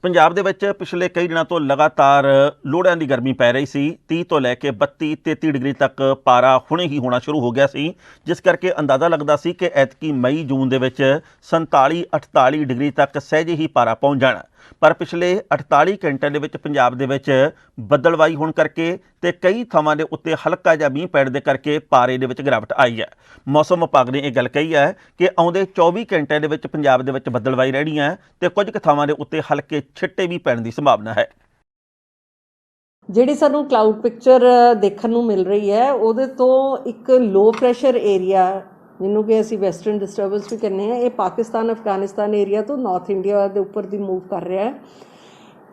ਪੰਜਾਬ ਦੇ ਵਿੱਚ ਪਿਛਲੇ ਕਈ ਦਿਨਾਂ ਤੋਂ ਲਗਾਤਾਰ ਲੋਹੜਿਆਂ ਦੀ ਗਰਮੀ ਪੈ ਰਹੀ ਸੀ। 30 ਤੋਂ ਲੈ ਕੇ 32-33 ਡਿਗਰੀ ਤੱਕ ਪਾਰਾ ਹੁਣੇ ਹੀ ਹੋਣਾ ਸ਼ੁਰੂ ਹੋ ਗਿਆ ਸੀ, ਜਿਸ ਕਰਕੇ ਅੰਦਾਜ਼ਾ ਲੱਗਦਾ ਸੀ ਕਿ ਐਤਕੀ ਮਈ-ਜੂਨ ਦੇ ਵਿੱਚ 47-48 ਡਿਗਰੀ ਤੱਕ ਸਹਿਜੇ ਹੀ ਪਾਰਾ ਪਹੁੰਚ ਜਾਣਾ। ਪਰ ਪਿਛਲੇ 48 ਘੰਟਿਆਂ ਦੇ ਵਿੱਚ ਪੰਜਾਬ ਦੇ ਵਿੱਚ ਬੱਦਲਵਾਈ ਹੋਣ ਕਰਕੇ ਤੇ ਕਈ ਥਾਵਾਂ ਦੇ ਉੱਤੇ ਹਲਕਾ ਜਿਹਾ ਮੀਂਹ ਪੈਣ ਦੇ ਕਰਕੇ ਪਾਰੇ ਦੇ ਵਿੱਚ ਗਿਰਾਵਟ ਆਈ ਹੈ। ਮੌਸਮ ਵਿਭਾਗ ਨੇ ਇਹ ਗੱਲ ਕਹੀ ਹੈ ਕਿ ਆਉਂਦੇ 24 ਘੰਟਿਆਂ ਦੇ ਵਿੱਚ ਪੰਜਾਬ ਦੇ ਵਿੱਚ ਬੱਦਲਵਾਈ ਰਹਿਣੀ ਹੈ ਤੇ ਕੁਝ ਕੁ ਥਾਵਾਂ ਦੇ ਉੱਤੇ ਹਲਕੇ ਛਿੱਟੇ ਵੀ ਪੈਣ ਦੀ ਸੰਭਾਵਨਾ ਹੈ। ਜਿਹੜੀ ਸਾਨੂੰ ਕਲਾਊਡ ਪਿਕਚਰ ਦੇਖਣ ਨੂੰ ਮਿਲ ਰਹੀ ਹੈ, ਉਹਦੇ ਤੋਂ ਇੱਕ ਲੋ ਪ੍ਰੈਸ਼ਰ ਏਰੀਆ, ਜਿਹਨੂੰ ਕਿ ਅਸੀਂ ਵੈਸਟਰਨ ਡਿਸਟਰਬੈਂਸ ਵੀ ਕਹਿੰਦੇ ਹਾਂ, ਇਹ ਪਾਕਿਸਤਾਨ ਅਫਗਾਨਿਸਤਾਨ ਏਰੀਆ ਤੋਂ ਨਾਰਥ ਇੰਡੀਆ ਦੇ ਉੱਪਰ ਦੀ ਮੂਵ ਕਰ ਰਿਹਾ ਹੈ।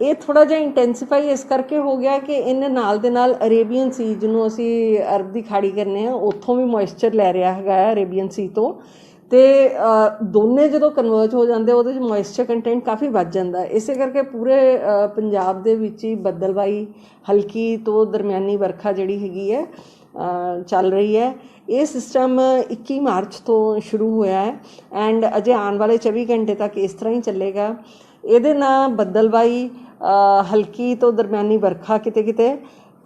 ਇਹ ਥੋੜ੍ਹਾ ਜਿਹਾ ਇੰਟੈਂਸੀਫਾਈ ਇਸ ਕਰਕੇ ਹੋ ਗਿਆ ਕਿ ਇਹਨੇ ਨਾਲ ਦੇ ਨਾਲ ਅਰੇਬੀਅਨ ਸੀ, ਜਿਹਨੂੰ ਅਸੀਂ ਅਰਬ ਦੀ ਖਾੜੀ ਕਹਿੰਦੇ ਹਾਂ, ਉੱਥੋਂ ਵੀ ਮੋਇਸਚਰ ਲੈ ਰਿਹਾ ਹੈਗਾ ਅਰੇਬੀਅਨ ਸੀ ਤੋਂ, ਤੇ ਦੋਨੇ ਜਦੋਂ ਕਨਵਰਜ ਹੋ ਜਾਂਦੇ ਉਹਦੇ 'ਚ ਮੋਇਸਚਰ ਕੰਟੈਂਟ ਕਾਫੀ ਵੱਧ ਜਾਂਦਾ ਹੈ। ਇਸੇ ਕਰਕੇ ਪੂਰੇ ਪੰਜਾਬ ਦੇ ਵਿੱਚ ਹੀ ਬੱਦਲਵਾਈ ਹਲਕੀ ਤੋਂ ਦਰਮਿਆਨੀ ਵਰਖਾ ਜਿਹੜੀ ਹੈਗੀ ਹੈ ਚੱਲ ਰਹੀ ਹੈ। ਇਹ ਸਿਸਟਮ 21 ਮਾਰਚ ਤੋਂ ਸ਼ੁਰੂ ਹੋਇਆ ਹੈ ਐਂਡ ਅਜੇ ਆਉਣ ਵਾਲੇ 24 ਘੰਟੇ ਤੱਕ ਇਸ ਤਰ੍ਹਾਂ ਹੀ ਚੱਲੇਗਾ। ਇਹਦੇ ਨਾਲ ਬੱਦਲਵਾਈ ਹਲਕੀ ਤੋਂ ਦਰਮਿਆਨੀ ਵਰਖਾ ਕਿਤੇ ਕਿਤੇ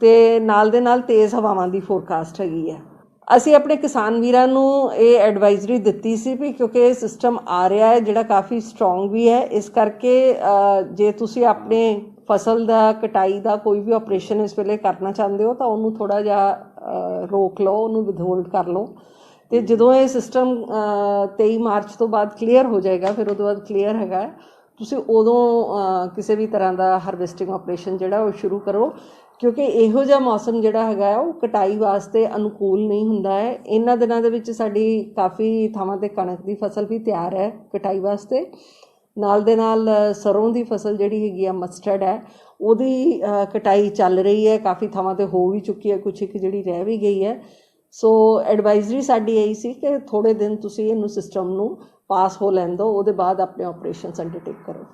ਤੇ ਨਾਲ ਦੇ ਨਾਲ ਤੇਜ਼ ਹਵਾਵਾਂ ਦੀ ਫੋਰਕਾਸਟ ਹੈਗੀ ਹੈ। ਅਸੀਂ ਆਪਣੇ ਕਿਸਾਨ ਵੀਰਾਂ ਨੂੰ ਇਹ ਐਡਵਾਈਜ਼ਰੀ ਦਿੱਤੀ ਸੀ ਵੀ ਕਿਉਂਕਿ ਇਹ ਸਿਸਟਮ ਆ ਰਿਹਾ ਹੈ ਜਿਹੜਾ ਕਾਫੀ ਸਟਰੋਂਗ ਵੀ ਹੈ, ਇਸ ਕਰਕੇ ਜੇ ਤੁਸੀਂ ਆਪਣੇ ਫਸਲ ਦਾ ਕਟਾਈ ਦਾ ਕੋਈ ਵੀ ਆਪਰੇਸ਼ਨ ਇਸ ਵੇਲੇ ਕਰਨਾ ਚਾਹੁੰਦੇ ਹੋ ਤਾਂ ਉਹਨੂੰ ਥੋੜ੍ਹਾ ਜਿਹਾ ਰੋਕ ਲਓ, ਉਹਨੂੰ ਵਿਦਹੋਲਡ ਕਰ ਲਓ। ਅਤੇ ਜਦੋਂ ਇਹ ਸਿਸਟਮ 23 ਮਾਰਚ ਤੋਂ ਬਾਅਦ ਕਲੀਅਰ ਹੋ ਜਾਏਗਾ, ਫਿਰ ਉਹਦੇ ਬਾਅਦ ਕਲੀਅਰ ਹੈਗਾ, ਤੁਸੀਂ ਉਦੋਂ ਕਿਸੇ ਵੀ ਤਰ੍ਹਾਂ ਦਾ ਹਾਰਵੈਸਟਿੰਗ ਆਪਰੇਸ਼ਨ ਜਿਹੜਾ ਉਹ ਸ਼ੁਰੂ ਕਰੋ, ਕਿਉਂਕਿ ਇਹੋ ਜਿਹਾ ਮੌਸਮ ਜਿਹੜਾ ਹੈਗਾ ਉਹ ਕਟਾਈ ਵਾਸਤੇ ਅਨੁਕੂਲ ਨਹੀਂ ਹੁੰਦਾ ਹੈ। ਇਹਨਾਂ ਦਿਨਾਂ ਦੇ ਵਿੱਚ ਸਾਡੀ ਕਾਫੀ ਥਾਵਾਂ 'ਤੇ ਕਣਕ ਦੀ ਫਸਲ ਵੀ ਤਿਆਰ ਹੈ ਕਟਾਈ ਵਾਸਤੇ, ਨਾਲ ਦੇ ਨਾਲ ਸਰੋਂ ਦੀ ਫਸਲ ਜਿਹੜੀ ਹੈਗੀ ਆ ਮਸਟਰਡ ਹੈ ਉਹਦੀ ਕਟਾਈ ਚੱਲ ਰਹੀ ਹੈ, ਕਾਫੀ ਥਾਵਾਂ 'ਤੇ ਹੋ ਵੀ ਚੁੱਕੀ ਹੈ, ਕੁਛ ਇੱਕ ਜਿਹੜੀ ਰਹਿ ਵੀ ਗਈ ਹੈ। ਸੋ ਐਡਵਾਈਜ਼ਰੀ ਸਾਡੀ ਇਹੀ ਸੀ ਕਿ ਥੋੜ੍ਹੇ ਦਿਨ ਤੁਸੀਂ ਇਹਨੂੰ ਸਿਸਟਮ ਨੂੰ ਪਾਸ ਹੋ ਲੈਣ ਦਿਓ, ਉਹਦੇ ਬਾਅਦ ਆਪਣੇ ਆਪਰੇਸ਼ਨਸ ਅੰਡਰਟੇਕ ਕਰੋ।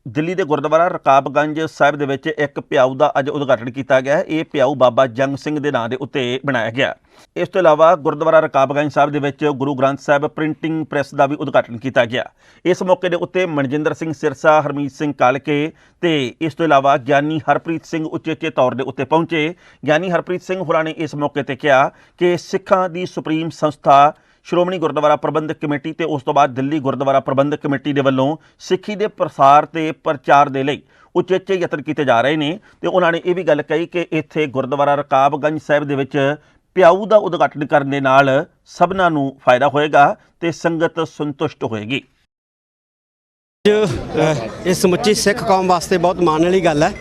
ਦਿੱਲੀ ਦੇ ਗੁਰਦੁਆਰਾ ਰਕਾਬਗੰਜ ਸਾਹਿਬ ਦੇ ਵਿੱਚ ਇੱਕ ਪਿਆਊ ਦਾ ਅੱਜ ਉਦਘਾਟਨ ਕੀਤਾ ਗਿਆ ਹੈ। ਇਹ ਪਿਆਊ ਬਾਬਾ ਜੰਗ ਸਿੰਘ ਦੇ ਨਾਂ ਦੇ ਉੱਤੇ ਬਣਾਇਆ ਗਿਆ। ਇਸ ਤੋਂ ਇਲਾਵਾ ਗੁਰਦੁਆਰਾ ਰਕਾਬਗੰਜ ਸਾਹਿਬ ਦੇ ਵਿੱਚ ਗੁਰੂ ਗ੍ਰੰਥ ਸਾਹਿਬ ਪ੍ਰਿੰਟਿੰਗ ਪ੍ਰੈਸ ਦਾ ਵੀ ਉਦਘਾਟਨ ਕੀਤਾ ਗਿਆ। ਇਸ ਮੌਕੇ ਦੇ ਉੱਤੇ ਮਨਜਿੰਦਰ ਸਿੰਘ ਸਿਰਸਾ, ਹਰਮੀਤ ਸਿੰਘ ਕਾਲਕੇ ਤੇ ਇਸ ਤੋਂ ਇਲਾਵਾ ਗਿਆਨੀ ਹਰਪ੍ਰੀਤ ਸਿੰਘ ਉਚੇਚੇ ਤੌਰ ਦੇ ਉੱਤੇ ਪਹੁੰਚੇ। ਗਿਆਨੀ ਹਰਪ੍ਰੀਤ ਸਿੰਘ ਹੋਰਾਂ ਨੇ ਇਸ ਮੌਕੇ ਤੇ ਕਿਹਾ ਕਿ ਸਿੱਖਾਂ ਦੀ ਸੁਪਰੀਮ ਸੰਸਥਾ ਸ਼੍ਰੋਮਣੀ ਗੁਰਦੁਆਰਾ ਪ੍ਰਬੰਧਕ ਕਮੇਟੀ ਤੇ ਉਸ ਤੋਂ ਬਾਅਦ ਦਿੱਲੀ ਗੁਰਦੁਆਰਾ ਪ੍ਰਬੰਧਕ ਕਮੇਟੀ ਦੇ ਵੱਲੋਂ ਸਿੱਖੀ ਦੇ ਪ੍ਰਸਾਰ ਤੇ ਪ੍ਰਚਾਰ ਦੇ ਲਈ ਉਚੇਚੇ ਯਤਨ ਕੀਤੇ ਜਾ ਰਹੇ ਨੇ। ਤੇ ਉਹਨਾਂ ਨੇ ਇਹ ਵੀ ਗੱਲ ਕਹੀ ਕਿ ਇੱਥੇ ਗੁਰਦੁਆਰਾ ਰਕਾਬਗੰਜ ਸਾਹਿਬ ਦੇ ਵਿੱਚ ਪਿਆਊ ਦਾ ਉਦਘਾਟਨ ਕਰਨ ਦੇ ਨਾਲ ਸਭਨਾਂ ਨੂੰ ਫਾਇਦਾ ਹੋਏਗਾ ਤੇ ਸੰਗਤ ਸੰਤੁਸ਼ਟ ਹੋਏਗੀ। ਇਹ ਸਮੁੱਚੀ ਸਿੱਖ ਕੌਮ ਵਾਸਤੇ ਬਹੁਤ ਮਾਣ ਵਾਲੀ ਗੱਲ ਹੈ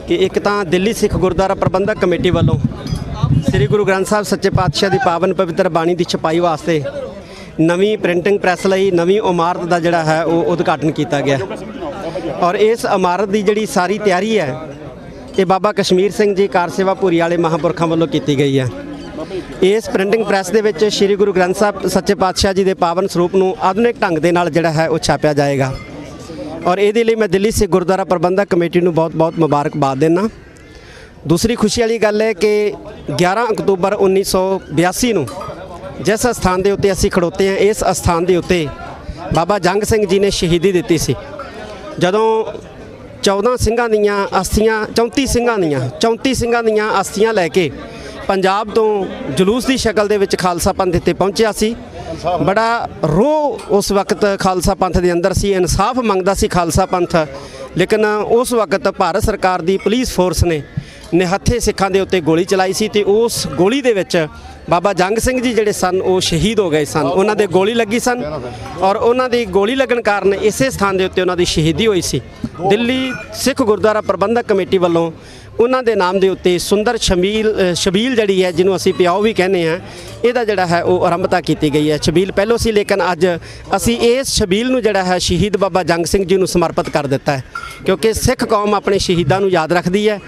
ਕਿ ਇੱਕ ਤਾਂ ਦਿੱਲੀ ਸਿੱਖ ਗੁਰਦੁਆਰਾ ਪ੍ਰਬੰਧਕ ਕਮੇਟੀ ਵੱਲੋਂ ਸ੍ਰੀ ਗੁਰੂ ਗ੍ਰੰਥ ਸਾਹਿਬ ਸੱਚੇ ਪਾਤਸ਼ਾਹ ਦੀ ਪਾਵਨ ਪਵਿੱਤਰ ਬਾਣੀ ਦੀ ਛਪਾਈ ਵਾਸਤੇ ਨਵੀਂ ਪ੍ਰਿੰਟਿੰਗ ਪ੍ਰੈਸ ਲਈ ਨਵੀਂ ਇਮਾਰਤ ਦਾ ਜਿਹੜਾ ਹੈ ਉਹ ਉਦਘਾਟਨ ਕੀਤਾ ਗਿਆ ਔਰ ਇਸ ਇਮਾਰਤ ਦੀ ਜਿਹੜੀ ਸਾਰੀ ਤਿਆਰੀ ਹੈ ਇਹ ਬਾਬਾ ਕਸ਼ਮੀਰ ਸਿੰਘ ਜੀ ਕਾਰ ਸੇਵਾ ਭੂਰੀ ਵਾਲੇ ਮਹਾਂਪੁਰਖਾਂ ਵੱਲੋਂ ਕੀਤੀ ਗਈ ਹੈ। ਇਸ ਪ੍ਰਿੰਟਿੰਗ ਪ੍ਰੈਸ ਦੇ ਵਿੱਚ ਸ੍ਰੀ ਗੁਰੂ ਗ੍ਰੰਥ ਸਾਹਿਬ ਸੱਚੇ ਪਾਤਸ਼ਾਹ ਜੀ ਦੇ ਪਾਵਨ ਸਰੂਪ ਨੂੰ ਆਧੁਨਿਕ ਢੰਗ ਦੇ ਨਾਲ ਜਿਹੜਾ ਹੈ ਉਹ ਛਾਪਿਆ ਜਾਏਗਾ ਔਰ ਇਹਦੇ ਲਈ ਮੈਂ ਦਿੱਲੀ ਸਿੱਖ ਗੁਰਦੁਆਰਾ ਪ੍ਰਬੰਧਕ ਕਮੇਟੀ ਨੂੰ ਬਹੁਤ-ਬਹੁਤ ਮੁਬਾਰਕਬਾਦ ਦਿੰਦਾ। ਦੂਸਰੀ ਖੁਸ਼ੀ ਵਾਲੀ ਗੱਲ ਹੈ ਕਿ 11 ਅਕਤੂਬਰ 1982 ਨੂੰ ਜਿਸ ਅਸਥਾਨ ਦੇ ਉੱਤੇ ਅਸੀਂ ਖੜੋਤੇ ਹਾਂ, ਇਸ ਅਸਥਾਨ ਦੇ ਉੱਤੇ ਬਾਬਾ ਜੰਗ ਸਿੰਘ ਜੀ ਨੇ ਸ਼ਹੀਦੀ ਦਿੱਤੀ ਸੀ। ਜਦੋਂ 14 ਸਿੰਘਾਂ ਦੀਆਂ ਅਸਥੀਆਂ 34 ਸਿੰਘਾਂ ਦੀਆਂ ਅਸਥੀਆਂ ਲੈ ਕੇ ਪੰਜਾਬ ਤੋਂ ਜਲੂਸ ਦੀ ਸ਼ਕਲ ਦੇ ਵਿੱਚ ਖਾਲਸਾ ਪੰਥ ਇੱਥੇ ਪਹੁੰਚਿਆ ਸੀ। ਬੜਾ ਰੋਹ ਉਸ ਵਕਤ ਖਾਲਸਾ ਪੰਥ ਦੇ ਅੰਦਰ ਸੀ, ਇਨਸਾਫ ਮੰਗਦਾ ਸੀ ਖਾਲਸਾ ਪੰਥ, ਲੇਕਿਨ ਉਸ ਵਕਤ ਭਾਰਤ ਸਰਕਾਰ ਦੀ ਪੁਲਿਸ ਫੋਰਸ ਨੇ ਨਿਹੱਥੇ ਸਿੱਖਾਂ ਦੇ ਉੱਤੇ ਗੋਲੀ ਚਲਾਈ ਸੀ ਤੇ ਉਸ ਗੋਲੀ ਦੇ ਵਿੱਚ ਬਾਬਾ ਜੰਗ ਸਿੰਘ ਜੀ ਜਿਹੜੇ ਸਨ ਉਹ ਸ਼ਹੀਦ ਹੋ ਗਏ ਸਨ। ਉਹਨਾਂ ਦੇ ਗੋਲੀ ਲੱਗੀ ਸਨ ਔਰ ਉਹਨਾਂ ਦੀ ਗੋਲੀ ਲੱਗਣ ਕਾਰਨ ਇਸੇ ਸਥਾਨ ਦੇ ਉੱਤੇ ਉਹਨਾਂ ਦੀ ਸ਼ਹੀਦੀ ਹੋਈ ਸੀ। ਦਿੱਲੀ ਸਿੱਖ ਗੁਰਦੁਆਰਾ ਪ੍ਰਬੰਧਕ ਕਮੇਟੀ ਵੱਲੋਂ ਉਹਨਾਂ ਦੇ ਨਾਮ ਦੇ ਉੱਤੇ ਸੁੰਦਰ ਛਬੀਲ ਜਿਹੜੀ ਹੈ, ਜਿਹਨੂੰ ਅਸੀਂ ਪਿਆਓ ਵੀ ਕਹਿੰਦੇ ਹਾਂ, ਇਹਦਾ ਜਿਹੜਾ ਹੈ ਉਹ ਆਰੰਭਤਾ ਕੀਤੀ ਗਈ ਹੈ। ਛਬੀਲ ਪਹਿਲੋਂ ਸੀ ਲੇਕਿਨ ਅੱਜ ਅਸੀਂ ਇਸ ਛਬੀਲ ਨੂੰ ਜਿਹੜਾ ਹੈ ਸ਼ਹੀਦ ਬਾਬਾ ਜੰਗ ਸਿੰਘ ਜੀ ਨੂੰ ਸਮਰਪਿਤ ਕਰ ਦਿੱਤਾ ਹੈ, ਕਿਉਂਕਿ ਸਿੱਖ ਕੌਮ ਆਪਣੇ ਸ਼ਹੀਦਾਂ ਨੂੰ ਯਾਦ ਰੱਖਦੀ ਹੈ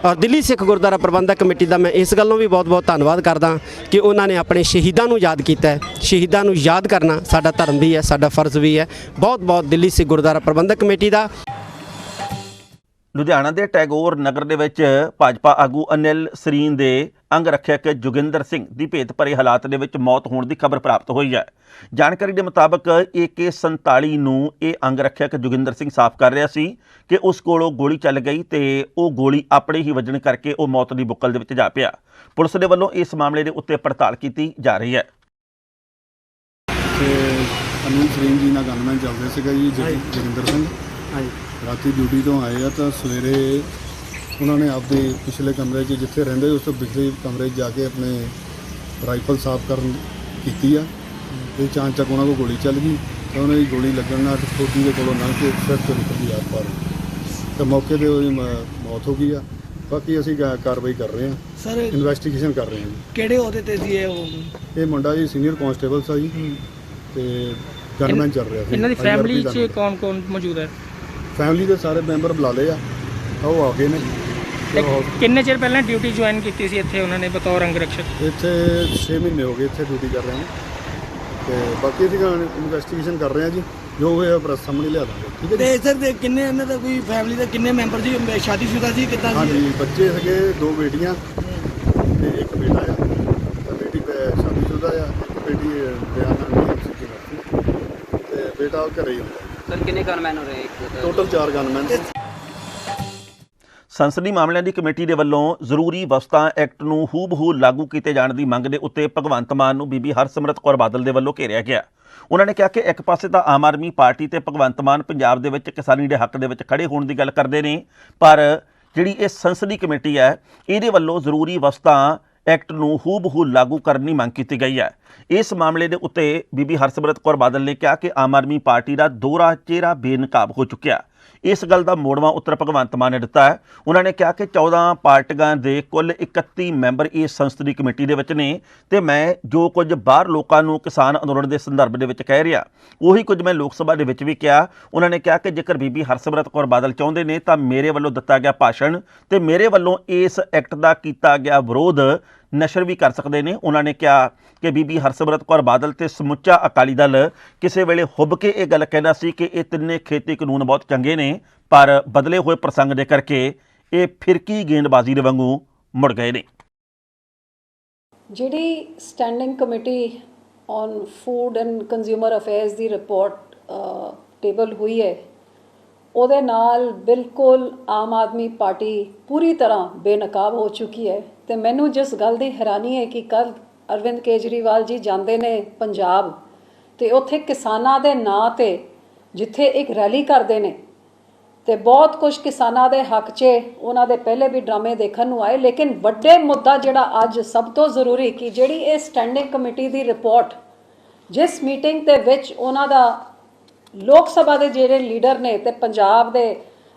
ਔਰ ਦਿੱਲੀ ਸਿੱਖ ਗੁਰਦੁਆਰਾ ਪ੍ਰਬੰਧਕ ਕਮੇਟੀ ਦਾ ਮੈਂ ਇਸ ਗੱਲੋਂ ਵੀ ਬਹੁਤ-ਬਹੁਤ ਧੰਨਵਾਦ ਕਰਦਾ ਕਿ ਉਹਨਾਂ ਨੇ ਆਪਣੇ ਸ਼ਹੀਦਾਂ ਨੂੰ ਯਾਦ ਕੀਤਾ ਹੈ। ਸ਼ਹੀਦਾਂ ਨੂੰ ਯਾਦ ਕਰਨਾ ਸਾਡਾ ਧਰਮ ਵੀ ਹੈ, ਸਾਡਾ ਫਰਜ਼ ਵੀ ਹੈ। ਬਹੁਤ-ਬਹੁਤ ਦਿੱਲੀ ਸਿੱਖ ਗੁਰਦੁਆਰਾ ਪ੍ਰਬੰਧਕ ਕਮੇਟੀ ਦਾ। ਲੁਧਿਆਣਾ ਦੇ ਟੈਗੋਰ ਨਗਰ ਦੇ ਵਿੱਚ ਭਾਜਪਾ ਆਗੂ ਅਨਿਲ ਸਰੀਨ ਦੇ ਅੰਗ ਰੱਖਿਅਕ ਜੋਗਿੰਦਰ ਸਿੰਘ ਦੀ ਭੇਤ ਭਰੇ ਹਾਲਾਤ ਦੇ ਵਿੱਚ ਮੌਤ ਹੋਣ ਦੀ ਖਬਰ ਪ੍ਰਾਪਤ ਹੋਈ ਹੈ। ਜਾਣਕਾਰੀ ਦੇ ਮੁਤਾਬਕ AK-47 ਨੂੰ ਇਹ ਅੰਗ ਰੱਖਿਅਕ ਜੋਗਿੰਦਰ ਸਿੰਘ ਸਾਫ਼ ਕਰ ਰਿਹਾ ਸੀ ਕਿ ਉਸ ਕੋਲੋਂ ਗੋਲੀ ਚੱਲ ਗਈ ਤੇ ਉਹ ਗੋਲੀ ਆਪਣੇ ਹੀ ਵੱਜਣ ਕਰਕੇ ਉਹ ਮੌਤ ਦੀ ਬੁੱਕਲ ਦੇ ਵਿੱਚ ਜਾ ਪਿਆ। ਪੁਲਿਸ ਦੇ ਵੱਲੋਂ ਇਸ ਮਾਮਲੇ ਦੇ ਉੱਤੇ ਪੜਤਾਲ ਕੀਤੀ ਜਾ ਰਹੀ ਹੈ। ਅਨਿਲ ਸਰੀਨ ਜੀ ਨਾਲ ਗਨਮੈਨ ਚੱਲਦੇ ਸੀਗਾ ਜੀ ਜੋਗਿੰਦਰ ਸਿੰਘ। ਰਾਤੀ ਡਿਊਟੀ ਤੋਂ ਆਏ ਆ ਤਾਂ ਸਵੇਰੇ ਉਹਨਾਂ ਨੇ ਆਪਦੇ ਪਿਛਲੇ ਕਮਰੇ 'ਚ ਜਿੱਥੇ ਰਹਿੰਦੇ ਉਸ ਤੋਂ ਪਿਛਲੇ ਕਮਰੇ 'ਚ ਜਾ ਕੇ ਆਪਣੇ ਰਾਈਫਲ ਸਾਫ਼ ਕਰਨ ਕੀਤੀ ਆ ਤੇ ਚਾਂਚਕ ਉਹਨਾਂ ਕੋਲ ਗੋਲੀ ਚੱਲ ਗਈ ਤਾਂ ਉਹਨਾਂ ਦੀ ਗੋਲੀ ਲੱਗਣ ਨਾਲ ਫੌਜੀ ਦੇ ਕੋਲੋਂ ਲੰਘ ਕੇ ਸਿਰ ਤੋਂ ਨਿਕਲ ਗਈ ਆਰ-ਪਾਰ ਤਾਂ ਮੌਕੇ 'ਤੇ ਉਹਦੀ ਮੌਤ ਹੋ ਗਈ ਆ। ਬਾਕੀ ਅਸੀਂ ਕਾਰਵਾਈ ਕਰ ਰਹੇ ਹਾਂ ਸਰ, ਇਨਵੈਸਟੀਗੇਸ਼ਨ ਕਰ ਰਹੇ ਹਾਂ ਜੀ। ਕਿਹੜੇ ਅਹੁਦੇ ਤੇ ਸੀ ਇਹ ਮੁੰਡਾ ਜੀ ਸੀਨੀਅਰ ਕਾਂਸਟੇਬਲ ਸੀ ਜੀ ਤੇ ਗਨਮੈਨ ਚੱਲ ਰਿਹਾ ਸੀ। ਇਹਨਾਂ ਦੀ ਫੈਮਿਲੀ 'ਚ ਕੌਣ ਮੌਜੂਦ ਹੈ? ਫੈਮਿਲੀ ਦੇ ਸਾਰੇ ਮੈਂਬਰ ਬੁਲਾ ਲਏ ਆ, ਉਹ ਆ ਗਏ ਨੇ। ਕਿੰਨੇ ਚਿਰ ਪਹਿਲਾਂ ਡਿਊਟੀ ਜੁਆਇਨ ਕੀਤੀ ਸੀ ਇੱਥੇ ਉਹਨਾਂ ਨੇ ਬਤੌਰ ਅੰਗ ਰੱਖਿਅਕ? ਇੱਥੇ 6 ਮਹੀਨੇ ਹੋ ਗਏ ਇੱਥੇ ਡਿਊਟੀ ਕਰ ਰਹੇ ਹਾਂ। ਤੇ ਬਾਕੀ ਅਸੀਂ ਇਨਵੈਸਟੀਗੇਸ਼ਨ ਕਰ ਰਹੇ ਹਾਂ ਜੀ, ਜੋ ਹੋਇਆ ਪ੍ਰੈਸ ਸਾਹਮਣੇ ਲਿਆ ਦਾਂਗੇ। ਠੀਕ ਹੈ ਜੀ। ਤੇ ਸਰ ਦੇ ਕਿੰਨੇ ਇਹਨਾਂ ਦਾ ਕੋਈ ਫੈਮਿਲੀ ਦੇ ਕਿੰਨੇ ਮੈਂਬਰ ਸੀ, ਸ਼ਾਦੀशुदा ਸੀ ਕਿੱਦਾਂ ਸੀ? ਹਾਂਜੀ, ਬੱਚੇ ਹੈਗੇ 2 ਬੇਟੀਆਂ ਤੇ 1 ਬੇਟਾ ਆ। ਤਾਂ ਬੇਟੀ ਸ਼ਾਦੀशुदा ਆ, 1 ਬੇਟੀ ਵਿਆਹ ਨਾਲ ਨਹੀਂ ਸੀ ਤੇ ਬੇਟਾ ਘਰੇ ਹੀ ਹੁੰਦਾ। ਸਰ ਕਿੰਨੇ ਗਨਮੈਨ ਹੋ ਰਹੇ? Total 4 gunman. ਸੰਸਦੀ ਮਾਮਲਿਆਂ ਦੀ ਕਮੇਟੀ ਦੇ ਵੱਲੋਂ ਜ਼ਰੂਰੀ ਵਸਤਾਂ ਐਕਟ ਨੂੰ ਹੂਬਹੂ ਲਾਗੂ ਕੀਤੇ ਜਾਣ ਦੀ ਮੰਗ ਦੇ ਉੱਤੇ ਭਗਵੰਤ ਮਾਨ ਨੂੰ ਬੀਬੀ ਹਰਸਿਮਰਤ ਕੌਰ ਬਾਦਲ ਦੇ ਵੱਲੋਂ ਘੇਰਿਆ ਗਿਆ। ਉਹਨਾਂ ਨੇ ਕਿਹਾ ਕਿ ਇੱਕ ਪਾਸੇ ਤਾਂ ਆਮ ਆਦਮੀ ਪਾਰਟੀ ਤੇ ਭਗਵੰਤ ਮਾਨ ਪੰਜਾਬ ਦੇ ਵਿੱਚ ਕਿਸਾਨੀ ਦੇ ਹੱਕ ਦੇ ਵਿੱਚ ਖੜੇ ਹੋਣ ਦੀ ਗੱਲ ਕਰਦੇ ਨੇ, ਪਰ ਜਿਹੜੀ ਇਹ ਸੰਸਦੀ ਕਮੇਟੀ ਹੈ ਇਹਦੇ ਵੱਲੋਂ ਜ਼ਰੂਰੀ ਵਸਤਾਂ ਐਕਟ ਨੂੰ ਹੂਬਹੂ ਲਾਗੂ ਕਰਨ ਦੀ ਮੰਗ ਕੀਤੀ ਗਈ ਹੈ। ਇਸ ਮਾਮਲੇ ਦੇ ਉੱਤੇ ਬੀਬੀ ਹਰਸਿਮਰਤ ਕੌਰ ਬਾਦਲ ਨੇ ਕਿਹਾ ਕਿ ਆਮ ਆਦਮੀ ਪਾਰਟੀ ਦਾ ਦੋਹਰਾ ਚਿਹਰਾ ਬੇਨਕਾਬ ਹੋ ਚੁੱਕਿਆ। ਇਸ ਗੱਲ ਦਾ ਮੋੜਵਾਂ ਉੱਤਰ ਭਗਵੰਤ ਮਾਨ ਨੇ ਦਿੱਤਾ ਹੈ। ਉਹਨਾਂ ਨੇ ਕਿਹਾ ਕਿ 14 ਪਾਰਟੀਆਂ ਦੇ ਕੁੱਲ 31 ਮੈਂਬਰ ਇਸ ਸੰਸਦੀ ਕਮੇਟੀ ਦੇ ਵਿੱਚ ਨੇ ਤੇ ਮੈਂ ਜੋ ਕੁਝ ਬਾਹਰ ਲੋਕਾਂ ਨੂੰ ਕਿਸਾਨ ਅੰਦੋਲਨ ਦੇ ਸੰਦਰਭ ਦੇ ਵਿੱਚ ਕਹਿ ਰਿਹਾ ਉਹੀ ਕੁਝ ਮੈਂ ਲੋਕ ਸਭਾ ਦੇ ਵਿੱਚ ਵੀ ਕਿਹਾ। ਉਹਨਾਂ ਨੇ ਕਿਹਾ ਕਿ ਜੇਕਰ ਬੀਬੀ ਹਰਸਿਮਰਤ ਕੌਰ ਬਾਦਲ ਚਾਹੁੰਦੇ ਨੇ ਤਾਂ ਮੇਰੇ ਵੱਲੋਂ ਦਿੱਤਾ ਗਿਆ ਭਾਸ਼ਣ ਤੇ ਮੇਰੇ ਵੱਲੋਂ ਇਸ ਐਕਟ ਦਾ ਕੀਤਾ ਗਿਆ ਵਿਰੋਧ ਨਸ਼ਰ ਵੀ ਕਰ ਸਕਦੇ ਨੇ। ਉਹਨਾਂ ਨੇ ਕਿਹਾ ਕਿ ਬੀਬੀ ਹਰਸਿਮਰਤ ਕੌਰ ਬਾਦਲ ਤੇ ਸਮੁੱਚਾ ਅਕਾਲੀ ਦਲ ਕਿਸੇ ਵੇਲੇ ਹੁੱਬ ਕੇ ਇਹ ਗੱਲ ਕਹਿੰਦਾ ਸੀ ਕਿ ਇਹ ਤਿੰਨੇ ਖੇਤੀ ਕਾਨੂੰਨ ਬਹੁਤ ਚੰਗੇ ਨੇ, ਪਰ ਬਦਲੇ ਹੋਏ ਪ੍ਰਸੰਗ ਦੇ ਕਰਕੇ ਇਹ ਫਿਰਕੀ ਗੇਂਦਬਾਜ਼ੀ ਦੇ ਵਾਂਗੂ ਮੁੜ ਗਏ ਨੇ। ਜਿਹੜੀ standing committee on food and consumer affairs the report table ਹੋਈ ਹੈ, ਉਹਦੇ ਨਾਲ ਬਿਲਕੁਲ ਆਮ ਆਦਮੀ ਪਾਰਟੀ ਪੂਰੀ ਤਰ੍ਹਾਂ ਬੇਨਕਾਬ ਹੋ ਚੁੱਕੀ ਹੈ। ਤੇ ਮੈਨੂੰ ਜਿਸ ਗੱਲ ਦੀ ਹੈਰਾਨੀ ਹੈ ਕਿ ਕੱਲ ਅਰਵਿੰਦ ਕੇਜਰੀਵਾਲ ਜੀ ਜਾਂਦੇ ਨੇ ਪੰਜਾਬ ਤੇ ਉੱਥੇ ਕਿਸਾਨਾਂ ਦੇ ਨਾਂ ਤੇ ਜਿੱਥੇ ਇੱਕ ਰੈਲੀ ਕਰਦੇ ਨੇ ਤੇ ਬਹੁਤ ਕੁਝ ਕਿਸਾਨਾਂ ਦੇ ਹੱਕ 'ਚ ਉਹਨਾਂ ਦੇ ਪਹਿਲੇ ਵੀ ਡਰਾਮੇ ਦੇਖਣ ਨੂੰ ਆਏ, ਲੇਕਿਨ ਵੱਡੇ ਮੁੱਦਾ ਜਿਹੜਾ ਅੱਜ ਸਭ ਤੋਂ ਜ਼ਰੂਰੀ ਕਿ ਜਿਹੜੀ ਇਹ ਸਟੈਂਡਿੰਗ ਕਮੇਟੀ ਦੀ ਰਿਪੋਰਟ ਜਿਸ ਮੀਟਿੰਗ ਦੇ ਵਿੱਚ ਉਹਨਾਂ ਦਾ ਲੋਕ ਸਭਾ ਦੇ ਜਿਹੜੇ ਲੀਡਰ ਨੇ ਤੇ ਪੰਜਾਬ ਦੇ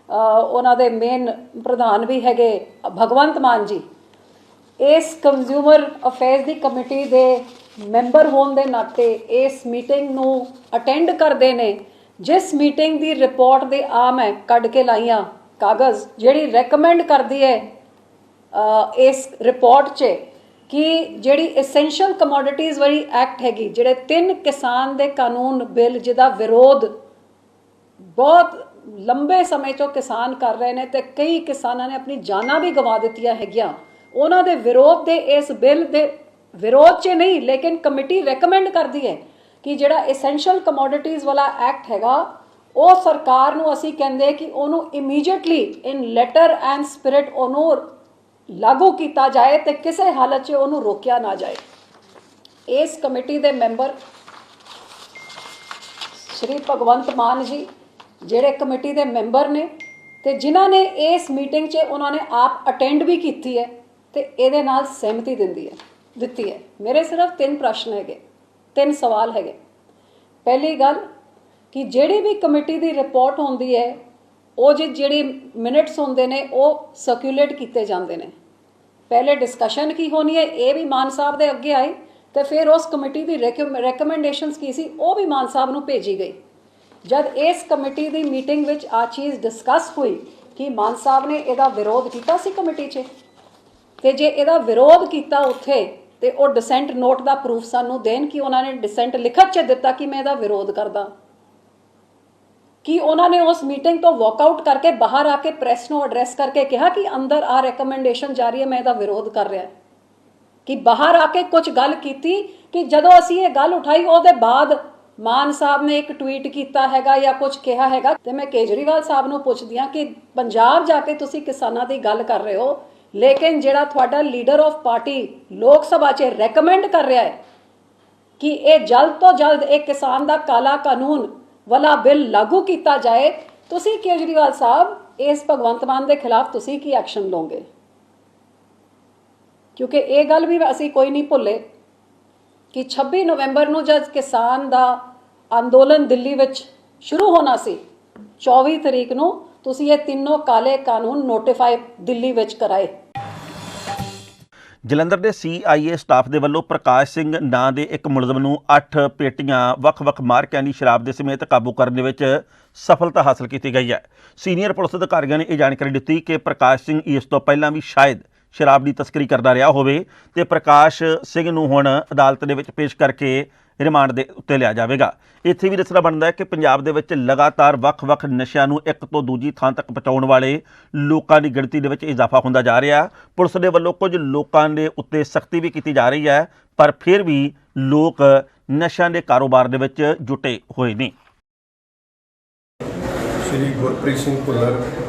ਉਹਨਾਂ ਦੇ ਮੇਨ ਪ੍ਰਧਾਨ ਵੀ ਹੈਗੇ ਭਗਵੰਤ ਮਾਨ ਜੀ, ਇਸ ਕੰਜ਼ਿਊਮਰ ਅਫੇਅਰਸ ਦੀ ਕਮੇਟੀ ਦੇ ਮੈਂਬਰ ਹੋਣ ਦੇ ਨਾਤੇ ਇਸ ਮੀਟਿੰਗ ਨੂੰ ਅਟੈਂਡ ਕਰਦੇ ਨੇ, ਜਿਸ ਮੀਟਿੰਗ ਦੀ ਰਿਪੋਰਟ ਦੇ ਮੈਂ ਕੱਢ ਕੇ ਲਾਈਆਂ ਕਾਗਜ਼ ਜਿਹੜੀ ਰეკਮੈਂਡ ਕਰਦੀ ਹੈ ਇਸ ਰਿਪੋਰਟ 'ਚ ਕਿ ਜਿਹੜੀ ਐਸੈਂਸ਼ੀਅਲ ਕਮੋਡਿਟੀਜ਼ ਵਾਲੀ ਐਕਟ ਹੈਗੀ, ਜਿਹੜੇ 3 ਕਿਸਾਨ ਦੇ ਕਾਨੂੰਨ ਬਿੱਲ ਜਿਹਦਾ ਵਿਰੋਧ ਬਹੁਤ ਲੰਬੇ ਸਮੇਂ ਤੋਂ ਕਿਸਾਨ ਕਰ ਰਹੇ ਨੇ ਤੇ ਕਈ ਕਿਸਾਨਾਂ ਨੇ ਆਪਣੀ ਜਾਨਾਂ ਵੀ ਗਵਾ ਦਿੱਤੀਆਂ ਹੈਗੀਆਂ, ਉਹਨਾਂ ਦੇ ਵਿਰੋਧ ਦੇ ਇਸ ਬਿੱਲ ਦੇ ਵਿਰੋਧ 'ਚ ਨਹੀਂ, ਲੇਕਿਨ ਕਮੇਟੀ ਰეკਮੈਂਡ ਕਰਦੀ ਹੈ ਕਿ ਜਿਹੜਾ ਐਸੈਂਸ਼ੀਅਲ ਕਮੋਡਿਟੀਜ਼ ਵਾਲਾ ਐਕਟ ਹੈਗਾ ਉਹ ਸਰਕਾਰ ਨੂੰ ਅਸੀਂ ਕਹਿੰਦੇ ਕਿ ਉਹਨੂੰ immediately in letter and spirit ਉਹਨੂੰ ਲਾਗੂ ਕੀਤਾ ਜਾਏ ਤੇ ਕਿਸੇ ਹਾਲਤ 'ਚ ਉਹਨੂੰ ਰੋਕਿਆ ਨਾ ਜਾਏ। ਇਸ ਕਮੇਟੀ ਦੇ ਮੈਂਬਰ ਸ਼੍ਰੀ ਭਗਵੰਤ ਮਾਨ ਜੀ ਜਿਹੜੇ ਕਮੇਟੀ ਦੇ ਮੈਂਬਰ ਨੇ ਤੇ ਜਿਨ੍ਹਾਂ ਨੇ ਇਸ ਮੀਟਿੰਗ 'ਚ ਉਹਨਾਂ ਨੇ ਆਪ ਅਟੈਂਡ ਵੀ ਕੀਤੀ ਹੈ ਤੇ ਇਹਦੇ ਨਾਲ ਸਹਿਮਤੀ ਦਿੱਤੀ ਹੈ। ਮੇਰੇ ਸਿਰਫ 3 ਪ੍ਰਸ਼ਨ ਹੈਗੇ, 3 ਸਵਾਲ ਹੈਗੇ। ਪਹਿਲੀ ਗੱਲ ਕਿ ਜਿਹੜੀ ਵੀ ਕਮੇਟੀ ਦੀ ਰਿਪੋਰਟ ਹੁੰਦੀ ਹੈ ਉਹ ਜਿਹੜੀ ਮਿੰਟਸ ਹੁੰਦੇ ਨੇ ਉਹ ਸਰਕੂਲੇਟ ਕੀਤੇ ਜਾਂਦੇ ਨੇ। ਪਹਿਲੇ ਡਿਸਕਸ਼ਨ ਕੀ ਹੋਣੀ ਹੈ ਇਹ ਵੀ ਮਾਨ ਸਾਹਿਬ ਦੇ ਅੱਗੇ ਆਈ ਤੇ ਫਿਰ ਉਸ ਕਮੇਟੀ ਦੀ ਰეკਮੈਂਡੇਸ਼ਨਸ ਕੀ ਸੀ ਉਹ ਵੀ ਮਾਨ ਸਾਹਿਬ ਨੂੰ ਭੇਜੀ ਗਈ। ਜਦ ਇਸ ਕਮੇਟੀ ਦੀ ਮੀਟਿੰਗ ਵਿੱਚ ਆ ਚੀਜ਼ ਡਿਸਕਸ ਹੋਈ ਕਿ ਮਾਨ ਸਾਹਿਬ ਨੇ ਇਹਦਾ ਵਿਰੋਧ ਕੀਤਾ ਸੀ ਕਮੇਟੀ 'ਚ, ਤੇ ਜੇ ਇਹਦਾ ਵਿਰੋਧ ਕੀਤਾ ਉੱਥੇ ਤੇ ਉਹ ਡਿਸੈਂਟ ਨੋਟ ਦਾ ਪ੍ਰੂਫ ਸਾਨੂੰ ਦੇਣ ਕਿ ਉਹਨਾਂ ਨੇ ਡਿਸੈਂਟ ਲਿਖਤ 'ਚ ਦਿੱਤਾ ਕਿ ਮੈਂ ਇਹਦਾ ਵਿਰੋਧ ਕਰਦਾ, ਕਿ ਉਹਨਾਂ ਨੇ ਉਸ ਮੀਟਿੰਗ ਤੋਂ ਵਾਕਆਊਟ ਕਰਕੇ ਬਾਹਰ ਆ ਕੇ ਪ੍ਰੈਸ ਨੂੰ ਐਡਰੈਸ ਕਰਕੇ ਕਿਹਾ ਕਿ ਅੰਦਰ ਆ ਰეკਮੈਂਡੇਸ਼ਨ ਜਾਰੀ ਹੈ ਮੈਂ ਇਹਦਾ ਵਿਰੋਧ ਕਰ ਰਿਹਾ, ਕਿ ਬਾਹਰ ਆ ਕੇ ਕੁਝ ਗੱਲ ਕੀਤੀ ਕਿ ਜਦੋਂ ਅਸੀਂ ਇਹ ਗੱਲ ਉਠਾਈ ਉਹਦੇ ਬਾਅਦ ਮਾਨ ਸਾਹਿਬ ਨੇ ਇੱਕ ਟਵੀਟ ਕੀਤਾ ਹੈਗਾ ਜਾਂ ਕੁਝ ਕਿਹਾ ਹੈਗਾ। ਤੇ ਮੈਂ ਕੇਜਰੀਵਾਲ ਸਾਹਿਬ ਨੂੰ ਪੁੱਛਦੀ ਹਾਂ ਕਿ ਪੰਜਾਬ ਜਾ ਕੇ ਤੁਸੀਂ ਕਿਸਾਨਾਂ ਦੀ ਗੱਲ ਕਰ ਰਹੇ ਹੋ, ਲੇਕਿਨ ਜਿਹੜਾ ਤੁਹਾਡਾ ਲੀਡਰ ਆਫ ਪਾਰਟੀ ਲੋਕ ਸਭਾ 'ਚ ਰეკਮੈਂਡ ਕਰ ਰਿਹਾ ਹੈ ਕਿ ਇਹ ਜਲਦ ਤੋਂ ਜਲਦ ਇੱਕ ਕਿਸਾਨ ਦਾ ਕਾਲਾ ਕਾਨੂੰਨ ਵਾਲਾ ਬਿੱਲ ਲਾਗੂ ਕੀਤਾ ਜਾਏ, ਤੁਸੀਂ ਕੇਜਰੀਵਾਲ ਸਾਹਿਬ ਇਸ ਭਗਵੰਤ ਮਾਨ ਦੇ ਖਿਲਾਫ ਤੁਸੀਂ ਕੀ ਐਕਸ਼ਨ ਲਓਗੇ? ਕਿਉਂਕਿ ਇਹ ਗੱਲ ਵੀ ਅਸੀਂ ਕੋਈ ਨਹੀਂ ਭੁੱਲੇ ਕਿ 26 ਨਵੰਬਰ ਨੂੰ ਜਦ ਕਿਸਾਨ ਦਾ ਅੰਦੋਲਨ ਦਿੱਲੀ ਵਿੱਚ ਸ਼ੁਰੂ ਹੋਣਾ ਸੀ, 24 ਤਰੀਕ ਨੂੰ ਤੁਸੀਂ ਇਹ ਤਿੰਨੋਂ ਕਾਲੇ ਕਾਨੂੰਨ ਨੋਟੀਫਾਈ ਦਿੱਲੀ ਵਿੱਚ ਕਰਾਏ। ਜਲੰਧਰ ਦੇ CIA ਸਟਾਫ ਦੇ ਵੱਲੋਂ ਪ੍ਰਕਾਸ਼ ਸਿੰਘ ਨਾਂ ਦੇ ਇੱਕ ਮੁਲਜ਼ਮ ਨੂੰ 8 ਪੇਟੀਆਂ ਵੱਖ-ਵੱਖ ਮਾਰਕਿਆਂ ਦੀ ਸ਼ਰਾਬ ਦੇ ਸਮੇਤ ਕਾਬੂ ਕਰਨ ਦੇ ਵਿੱਚ ਸਫਲਤਾ ਹਾਸਲ ਕੀਤੀ ਗਈ ਹੈ। ਸੀਨੀਅਰ ਪੁਲਿਸ ਅਧਿਕਾਰੀਆਂ ਨੇ ਇਹ ਜਾਣਕਾਰੀ ਦਿੱਤੀ ਕਿ ਪ੍ਰਕਾਸ਼ ਸਿੰਘ ਇਸ ਤੋਂ ਪਹਿਲਾਂ ਵੀ ਸ਼ਾਇਦ ਸ਼ਰਾਬ ਦੀ ਤਸਕਰੀ ਕਰਦਾ ਰਿਹਾ ਹੋਵੇ ਤੇ ਪ੍ਰਕਾਸ਼ ਸਿੰਘ ਨੂੰ ਹੁਣ ਅਦਾਲਤ ਦੇ ਵਿੱਚ ਪੇਸ਼ ਕਰਕੇ ਰਿਮਾਂਡ ਦੇ ਉੱਤੇ ਲਿਆ ਜਾਵੇਗਾ। ਇੱਥੇ ਵੀ ਦੱਸਣਾ ਬਣਦਾ ਹੈ ਕਿ ਪੰਜਾਬ ਦੇ ਵਿੱਚ ਲਗਾਤਾਰ ਵੱਖ-ਵੱਖ ਨਸ਼ਿਆਂ ਨੂੰ ਇੱਕ ਤੋਂ ਦੂਜੀ ਥਾਂ ਤੱਕ ਪਹੁੰਚਾਉਣ ਵਾਲੇ ਲੋਕਾਂ ਦੀ ਗਿਣਤੀ ਦੇ ਵਿੱਚ ਇਜ਼ਾਫਾ ਹੁੰਦਾ ਜਾ ਰਿਹਾ। ਪੁਲਿਸ ਦੇ ਵੱਲੋਂ ਕੁਝ ਲੋਕਾਂ ਦੇ ਉੱਤੇ ਸਖਤੀ ਵੀ ਕੀਤੀ ਜਾ ਰਹੀ ਹੈ, ਪਰ ਫਿਰ ਵੀ ਲੋਕ ਨਸ਼ਿਆਂ ਦੇ ਕਾਰੋਬਾਰ ਦੇ ਵਿੱਚ ਜੁਟੇ ਹੋਏ ਨੇ। Shri Gurpreet Singh Bhullar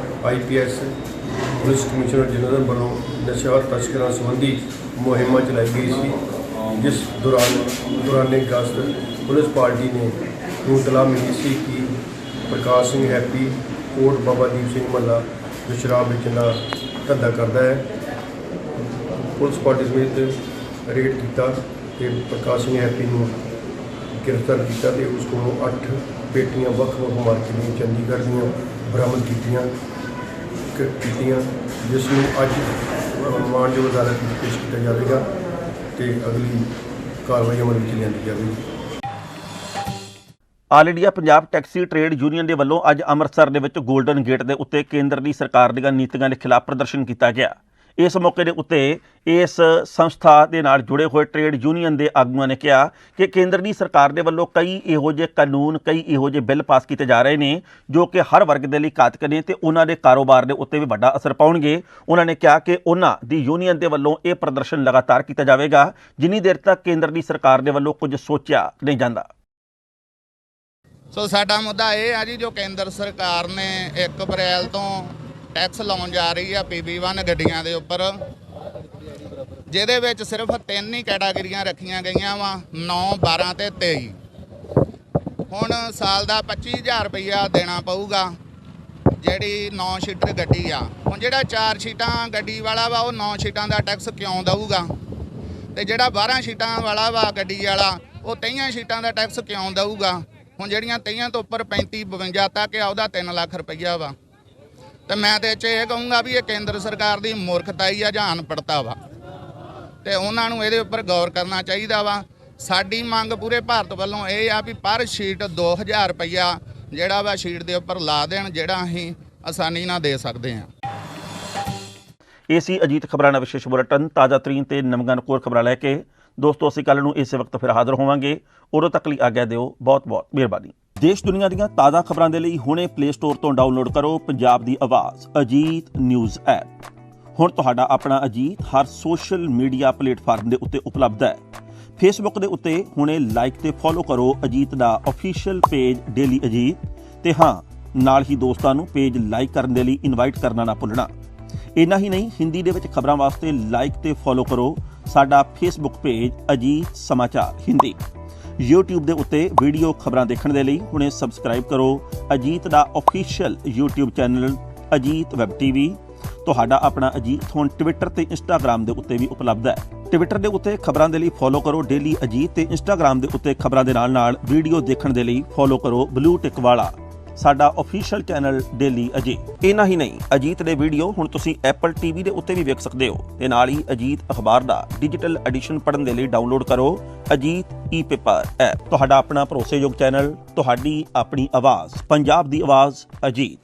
IPS police commissioner general ਵੱਲੋਂ ਨਸ਼ਾ ਤਸਕਰਾਂ ਸੰਬੰਧੀ ਮੁਹਿੰਮ ਚਲਾਈ ਗਈ ਸੀ, ਜਿਸ ਦੌਰਾਨੇ ਗਸ਼ਤ ਪੁਲਿਸ ਪਾਰਟੀ ਨੇ ਨੂੰ ਇਤਲਾਹ ਮਿਲੀ ਸੀ ਕਿ ਪ੍ਰਕਾਸ਼ ਸਿੰਘ ਹੈਪੀ ਕੋਟ ਬਾਬਾ ਦੀਪ ਸਿੰਘ ਮੱਲਾ ਜੋ ਸ਼ਰਾਬ ਵੇਚਣ ਦਾ ਧੰਦਾ ਕਰਦਾ ਹੈ। ਪੁਲਿਸ ਪਾਰਟੀ ਸਮੇਤ ਰੇਡ ਕੀਤਾ ਤੇ ਪ੍ਰਕਾਸ਼ ਸਿੰਘ ਹੈਪੀ ਨੂੰ ਗ੍ਰਿਫਤਾਰ ਕੀਤਾ ਤੇ ਉਸ ਕੋਲੋਂ 8 ਪੇਟੀਆਂ ਵੱਖ-ਵੱਖ ਮਾਰਕੇ ਦੀਆਂ ਚੰਡੀਗੜ੍ਹ ਦੀਆਂ ਬਰਾਮਦ ਕੀਤੀਆਂ, ਜਿਸ ਨੂੰ ਅੱਜ ਮਾਨਯੋਗ ਅਦਾਲਤ ਵਿੱਚ ਪੇਸ਼ ਕੀਤਾ ਜਾਵੇਗਾ ਤੇ ਅਗਲੀ ਕਾਰਵਾਈ ਅਮਲ ਵਿੱਚ ਲਿਆਂਦੀ ਜਾਵੇਗੀ। All India Punjab taxi trade union ਦੇ ਵੱਲੋਂ ਅੱਜ ਅੰਮ੍ਰਿਤਸਰ ਦੇ ਵਿੱਚ ਗੋਲਡਨ ਗੇਟ ਦੇ ਉੱਤੇ ਕੇਂਦਰ ਦੀ ਸਰਕਾਰ ਦੀਆਂ ਨੀਤੀਆਂ ਦੇ ਖਿਲਾਫ ਪ੍ਰਦਰਸ਼ਨ ਕੀਤਾ ਗਿਆ। ਇਸ ਮੌਕੇ ਦੇ ਉੱਤੇ ਇਸ ਸੰਸਥਾ ਦੇ ਨਾਲ ਜੁੜੇ ਹੋਏ ਟ੍ਰੇਡ ਯੂਨੀਅਨ ਦੇ ਆਗੂਆਂ ਨੇ ਕਿਹਾ ਕਿ ਕੇਂਦਰ ਦੀ ਸਰਕਾਰ ਦੇ ਵੱਲੋਂ ਕਈ ਇਹੋ ਜਿਹੇ ਕਾਨੂੰਨ, ਕਈ ਇਹੋ ਜਿਹੇ ਬਿੱਲ ਪਾਸ ਕੀਤੇ ਜਾ ਰਹੇ ਨੇ ਜੋ ਕਿ ਹਰ ਵਰਗ ਦੇ ਲਈ ਘਾਤਕ ਨੇ ਤੇ ਉਹਨਾਂ ਦੇ ਕਾਰੋਬਾਰ ਦੇ ਉੱਤੇ ਵੀ ਵੱਡਾ ਅਸਰ ਪਾਉਣਗੇ। ਉਹਨਾਂ ਨੇ ਕਿਹਾ ਕਿ ਉਹਨਾਂ ਦੀ ਯੂਨੀਅਨ ਦੇ ਵੱਲੋਂ ਇਹ ਪ੍ਰਦਰਸ਼ਨ ਲਗਾਤਾਰ ਕੀਤਾ ਜਾਵੇਗਾ ਜਿੰਨੀ ਦੇਰ ਤੱਕ ਕੇਂਦਰ ਦੀ ਸਰਕਾਰ ਦੇ ਵੱਲੋਂ ਕੁਝ ਸੋਚਿਆ ਨਹੀਂ ਜਾਂਦਾ। ਸੋ ਸਾਡਾ ਮੁੱਦਾ ਇਹ ਆ ਜੀ, ਜੋ ਕੇਂਦਰ ਸਰਕਾਰ ਨੇ 1 ਅਪ੍ਰੈਲ ਤੋਂ ਟੈਕਸ ਲਾਉਣ ਜਾ ਰਹੀ ਆ PB1 ਗੱਡੀਆਂ ਦੇ ਉੱਪਰ, ਜਿਹਦੇ ਵਿੱਚ ਸਿਰਫ 3 ਹੀ ਕੈਟਾਗਰੀਆਂ ਰੱਖੀਆਂ ਗਈਆਂ ਵਾ, 9, 12 ਤੇ 23। ਹੁਣ ਸਾਲ ਦਾ 25,000 ਰੁਪਈਆ ਦੇਣਾ ਪਊਗਾ ਜਿਹੜੀ 9 ਸੀਟਰ ਗੱਡੀ ਆ। ਹੁਣ ਜਿਹੜਾ 4 ਸੀਟਾਂ ਗੱਡੀ ਵਾਲਾ ਵਾ ਉਹ 9 ਸੀਟਾਂ ਦਾ ਟੈਕਸ ਕਿਉਂ ਦਊਗਾ, ਤੇ ਜਿਹੜਾ 12 ਸੀਟਾਂ ਵਾਲਾ ਵਾ ਗੱਡੀ ਵਾਲਾ ਉਹ 23 ਸੀਟਾਂ ਦਾ ਟੈਕਸ ਕਿਉਂ ਦਊਗਾ। ਹੁਣ ਜਿਹੜੀਆਂ 23 ਤੋਂ ਉੱਪਰ 35, 52 ਤੱਕ ਆ ਉਹਦਾ 3 ਲੱਖ ਰੁਪਈਆ ਵਾ। ਤੇ ਮੈਂ ਤੇ ਇਹ ਕਹੂੰਗਾ ਵੀ ਇਹ ਕੇਂਦਰ ਸਰਕਾਰ ਦੀ ਮੂਰਖਤਾਈ ਆ ਜਾਂ ਅਨਪੜ੍ਹਤਾ ਵਾ, ਤੇ ਉਹਨਾਂ ਨੂੰ ਇਹਦੇ ਉੱਪਰ ਗੌਰ ਕਰਨਾ ਚਾਹੀਦਾ ਵਾ। ਸਾਡੀ ਮੰਗ ਪੂਰੇ ਭਾਰਤ ਵੱਲੋਂ ਇਹ ਆ ਵੀ ਪਰ ਸ਼ੀਟ 2000 ਰੁਪਈਆ ਜਿਹੜਾ ਵਾ ਸ਼ੀਟ ਦੇ ਉੱਪਰ ਲਾ ਦੇਣ, ਜਿਹੜਾ ਅਸੀਂ ਆਸਾਨੀ ਨਾਲ ਦੇ ਸਕਦੇ ਹਾਂ। ਇਹ ਸੀ ਅਜੀਤ ਖਬਰਾਂ ਦਾ ਵਿਸ਼ੇਸ਼ ਬੁਲੇਟਿਨ। ਤਾਜ਼ਾ ਤਰੀਨ ਤੇ ਨਮਗਨਕੋਰ ਖਬਰਾਂ ਲੈ ਕੇ ਦੋਸਤੋ ਅਸੀਂ ਕੱਲ੍ਹ ਨੂੰ ਇਸੇ ਵਕਤ ਫਿਰ ਹਾਜ਼ਰ ਹੋਵਾਂਗੇ। ਉਦੋਂ ਤੱਕ ਲਈ ਆਗਿਆ ਦਿਓ। ਬਹੁਤ ਬਹੁਤ ਮਿਹਰਬਾਨੀ। ਦੇਸ਼ ਦੁਨੀਆ ਦੀਆਂ ਤਾਜ਼ਾ ਖਬਰਾਂ ਦੇ ਲਈ ਹੁਣੇ ਪਲੇ ਸਟੋਰ ਤੋਂ ਡਾਊਨਲੋਡ ਕਰੋ ਪੰਜਾਬ ਦੀ ਆਵਾਜ਼ ਅਜੀਤ ਨਿਊਜ਼ ਐਪ। ਹੁਣ ਤੁਹਾਡਾ ਆਪਣਾ ਅਜੀਤ ਹਰ ਸੋਸ਼ਲ ਮੀਡੀਆ ਪਲੇਟਫਾਰਮ ਦੇ ਉੱਤੇ ਉਪਲਬਧ ਹੈ। ਫੇਸਬੁੱਕ ਦੇ ਉੱਤੇ ਹੁਣੇ ਲਾਈਕ ਤੇ ਫੋਲੋ ਕਰੋ ਅਜੀਤ ਦਾ ਅਫੀਸ਼ੀਅਲ ਪੇਜ ਡੇਲੀ ਅਜੀਤ, ਤੇ ਹਾਂ ਨਾਲ ਹੀ ਦੋਸਤਾਂ ਨੂੰ ਪੇਜ ਲਾਈਕ ਕਰਨ ਦੇ ਲਈ ਇਨਵਾਈਟ ਕਰਨਾ ਨਾ ਭੁੱਲਣਾ। ਇੰਨਾ ਹੀ ਨਹੀਂ, ਹਿੰਦੀ ਦੇ ਵਿੱਚ ਖਬਰਾਂ ਵਾਸਤੇ ਲਾਈਕ ਤੇ ਫੋਲੋ ਕਰੋ ਸਾਡਾ ਫੇਸਬੁੱਕ ਪੇਜ ਅਜੀਤ ਸਮਾਚਾਰ ਹਿੰਦੀ। YouTube ਦੇ ਉੱਤੇ ਵੀਡੀਓ ਖਬਰਾਂ ਦੇਖਣ ਦੇ ਲਈ ਹੁਣੇ ਸਬਸਕ੍ਰਾਈਬ ਕਰੋ ਅਜੀਤ ਦਾ official YouTube channel Ajit web TV। ਤੁਹਾਡਾ ਆਪਣਾ ਅਜੀਤ ਹੁਣ ਟਵਿੱਟਰ ਤੇ ਇੰਸਟਾਗ੍ਰਾਮ ਦੇ ਉੱਤੇ ਵੀ ਉਪਲਬਧ ਹੈ। ਟਵਿੱਟਰ ਦੇ ਉੱਤੇ ਖਬਰਾਂ ਦੇ ਲਈ ਫੋਲੋ ਕਰੋ ਡੇਲੀ ਅਜੀਤ, ਤੇ ਇੰਸਟਾਗ੍ਰਾਮ ਦੇ ਉੱਤੇ ਖਬਰਾਂ ਦੇ ਨਾਲ ਵੀਡੀਓ ਦੇਖਣ ਦੇ ਲਈ ਫੋਲੋ ਕਰੋ ਬਲੂ ਟਿਕ ਵਾਲਾ ਸਾਡਾ ਅਫੀਸ਼ੀਅਲ ਚੈਨਲ ਡੇਲੀ ਅਜੀਤ। ਇੰਨਾ ਹੀ ਨਹੀਂ, ਅਜੀਤ ਦੇ ਵੀਡੀਓ ਹੁਣ ਤੁਸੀਂ Apple TV ਦੇ ਉੱਤੇ ਵੀ ਵੇਖ ਸਕਦੇ ਹੋ, ਤੇ ਨਾਲ ਹੀ ਅਜੀਤ ਅਖਬਾਰ ਦਾ ਡਿਜੀਟਲ ਐਡੀਸ਼ਨ ਪੜ੍ਹਨ ਦੇ ਲਈ ਡਾਊਨਲੋਡ ਕਰੋ ਅਜੀਤ ਈ-ਪੇਪਰ ਐਪ। ਤੁਹਾਡਾ ਆਪਣਾ ਭਰੋਸੇਯੋਗ ਚੈਨਲ, ਤੁਹਾਡੀ ਆਪਣੀ ਆਵਾਜ਼, ਪੰਜਾਬ ਦੀ ਆਵਾਜ਼ ਅਜੀਤ।